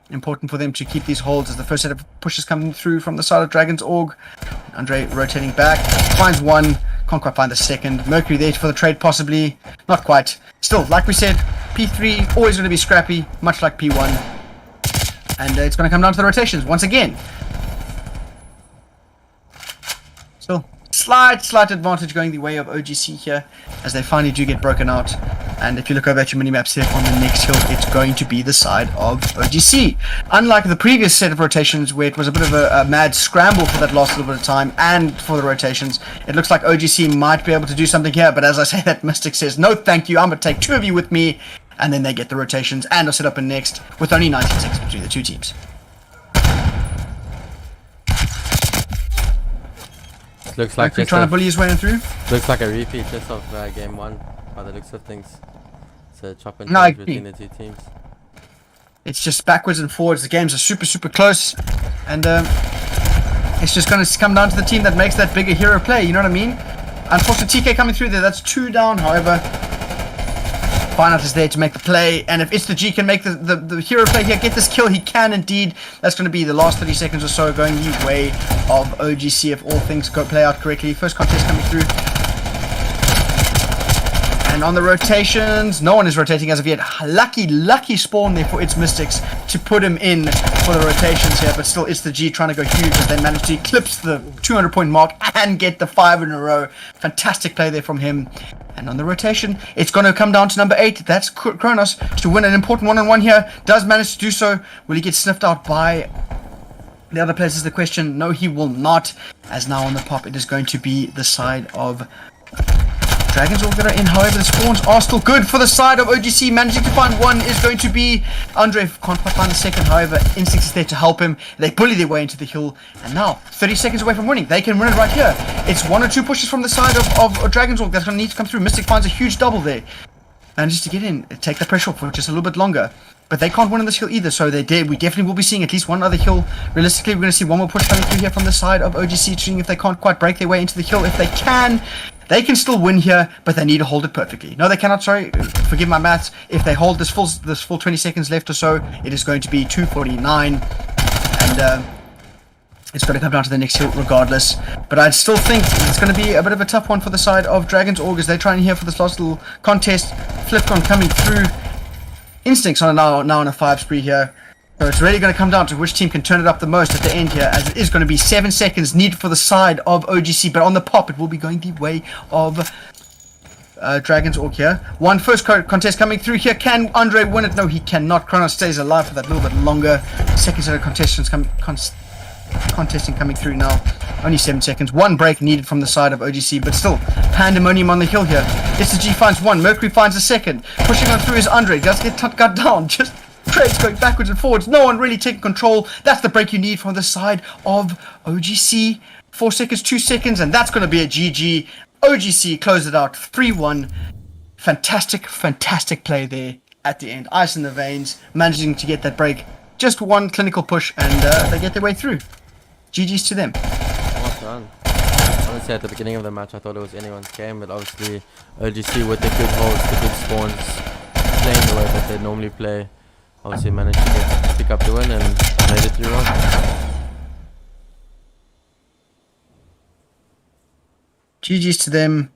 important for them to keep these holds as the first set of pushes coming through from the side of Dragonz Org. Andre rotating back, finds one, can't quite find the second. Mercury there for the trade possibly, not quite. Still, like we said, P3 always going to be scrappy, much like P1. And it's going to come down to the rotations once again. Still, slight advantage going the way of OGC here as they finally do get broken out. And if you look over at your mini-maps here on the next hill, it's going to be the side of OGC. Unlike the previous set of rotations where it was a bit of a mad scramble for that last little bit of time and for the rotations, it looks like OGC might be able to do something here. But as I say, that Mystic says, no thank you, I'm going to take 2 of you with me. And then they get the rotations and are set up in next with only 19 seconds between the two teams. Looks like trying to bully his way in through. Looks like a repeat just of game 1 by the looks of things. It's a chop and change between the two teams. It's just backwards and forwards. The games are super close, and It's just going to come down to the team that makes that bigger hero play, you know what I mean? Unfortunately, TK coming through there, that's 2 down, however. Finite is there to make the play, and if It's the G can make the hero play here, get this kill, he can indeed. That's going to be the last 30 seconds or so going the way of OGC if all things play out correctly. First contest coming through. And on the rotations, no one is rotating as of yet. Lucky spawn there for It's Mystics to put him in for the rotations here, but still It's the G trying to go huge as they manage to eclipse the 200-point mark and get the 5 in a row. Fantastic play there from him. And on the rotation, it's going to come down to number 8. That's Kronos to win an important one-on-one here. Does manage to do so. Will he get sniffed out by the other players is the question. No, he will not. As now on the pop, it is going to be the side of Dragonz Org that are in. However, the spawns are still good for the side of OGC. Managing to find one is going to be Andre. Can't quite find the second. However, Instinct is there to help him. They bully their way into the hill. And now, 30 seconds away from winning. They can win it right here. It's 1 or 2 pushes from the side of Dragonz Org that's going to need to come through. Mystic finds a huge double there. Manages to get in. Take the pressure off for just a little bit longer. But they can't win on this hill either, so we definitely will be seeing at least one other hill. Realistically, we're going to see one more push coming through here from the side of OGC, seeing if they can't quite break their way into the hill. If they can, they can still win here, but they need to hold it perfectly. No, they cannot, sorry. Forgive my maths. If they hold this full 20 seconds left or so, it is going to be 2:49. And it's going to come down to the next hill regardless. But I'd still think it's going to be a bit of a tough one for the side of Dragonz Org as they're trying here for this last little contest. Flipcon coming through. Instincts on now on a 5 spree here. So it's really going to come down to which team can turn it up the most at the end here, as it is going to be 7 seconds needed for the side of OGC, but on the pop it will be going the way of Dragonz Org here. One first contest coming through here. Can Andre win it? No, he cannot. Kronos stays alive for that little bit longer. Second set of contesting coming through now. Only 7 seconds. One break needed from the side of OGC, but still pandemonium on the hill here. SG finds one. Mercury finds a second. Pushing on through is Andre. Does get cut down. Just trades going backwards and forwards. No one really taking control. That's the break you need from the side of OGC. 4 seconds, 2 seconds, and that's going to be a GG. OGC close it out 3-1. Fantastic play there at the end. Ice in the veins. Managing to get that break. Just one clinical push, and they get their way through. GG's to them. Well done. Honestly, at the beginning of the match, I thought it was anyone's game, but obviously OGC with the good holds, the good spawns, playing the way that they normally play, obviously managed to pick up the win and made it 3-1. GG's to them.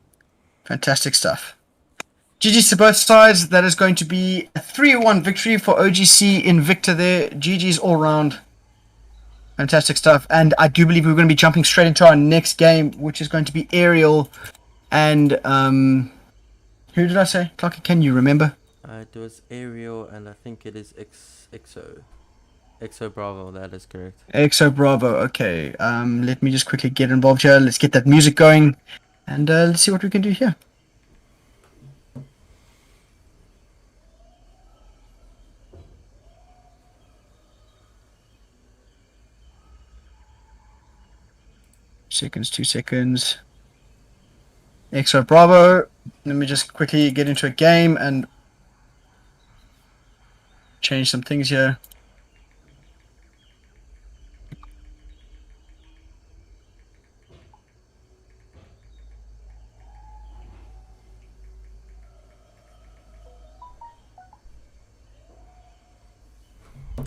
Fantastic stuff. GG's to both sides. That is going to be a 3-1 victory for OGC Invicta there. GG's all round. Fantastic stuff. And I do believe we're going to be jumping straight into our next game, which is going to be Aerial and who did I say? Clarky, can you remember? It was Aerial and I think it is Exo Bravo, that is correct. Exo Bravo, okay. Let me just quickly get involved here. Let's get that music going and let's see what we can do here. Seconds, 2 seconds. Exo Bravo. Let me just quickly get into a game and change some things here.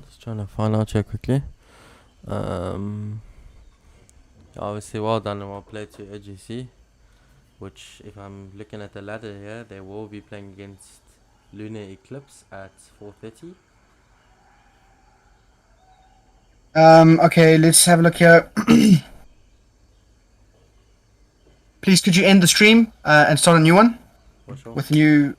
Just trying to find out here quickly. Obviously well done and well played to OGC, which if I'm looking at the ladder here, they will be playing against Lunar Eclipse at 4:30. Okay, let's have a look here. Please, could you end the stream and start a new one For sure. with new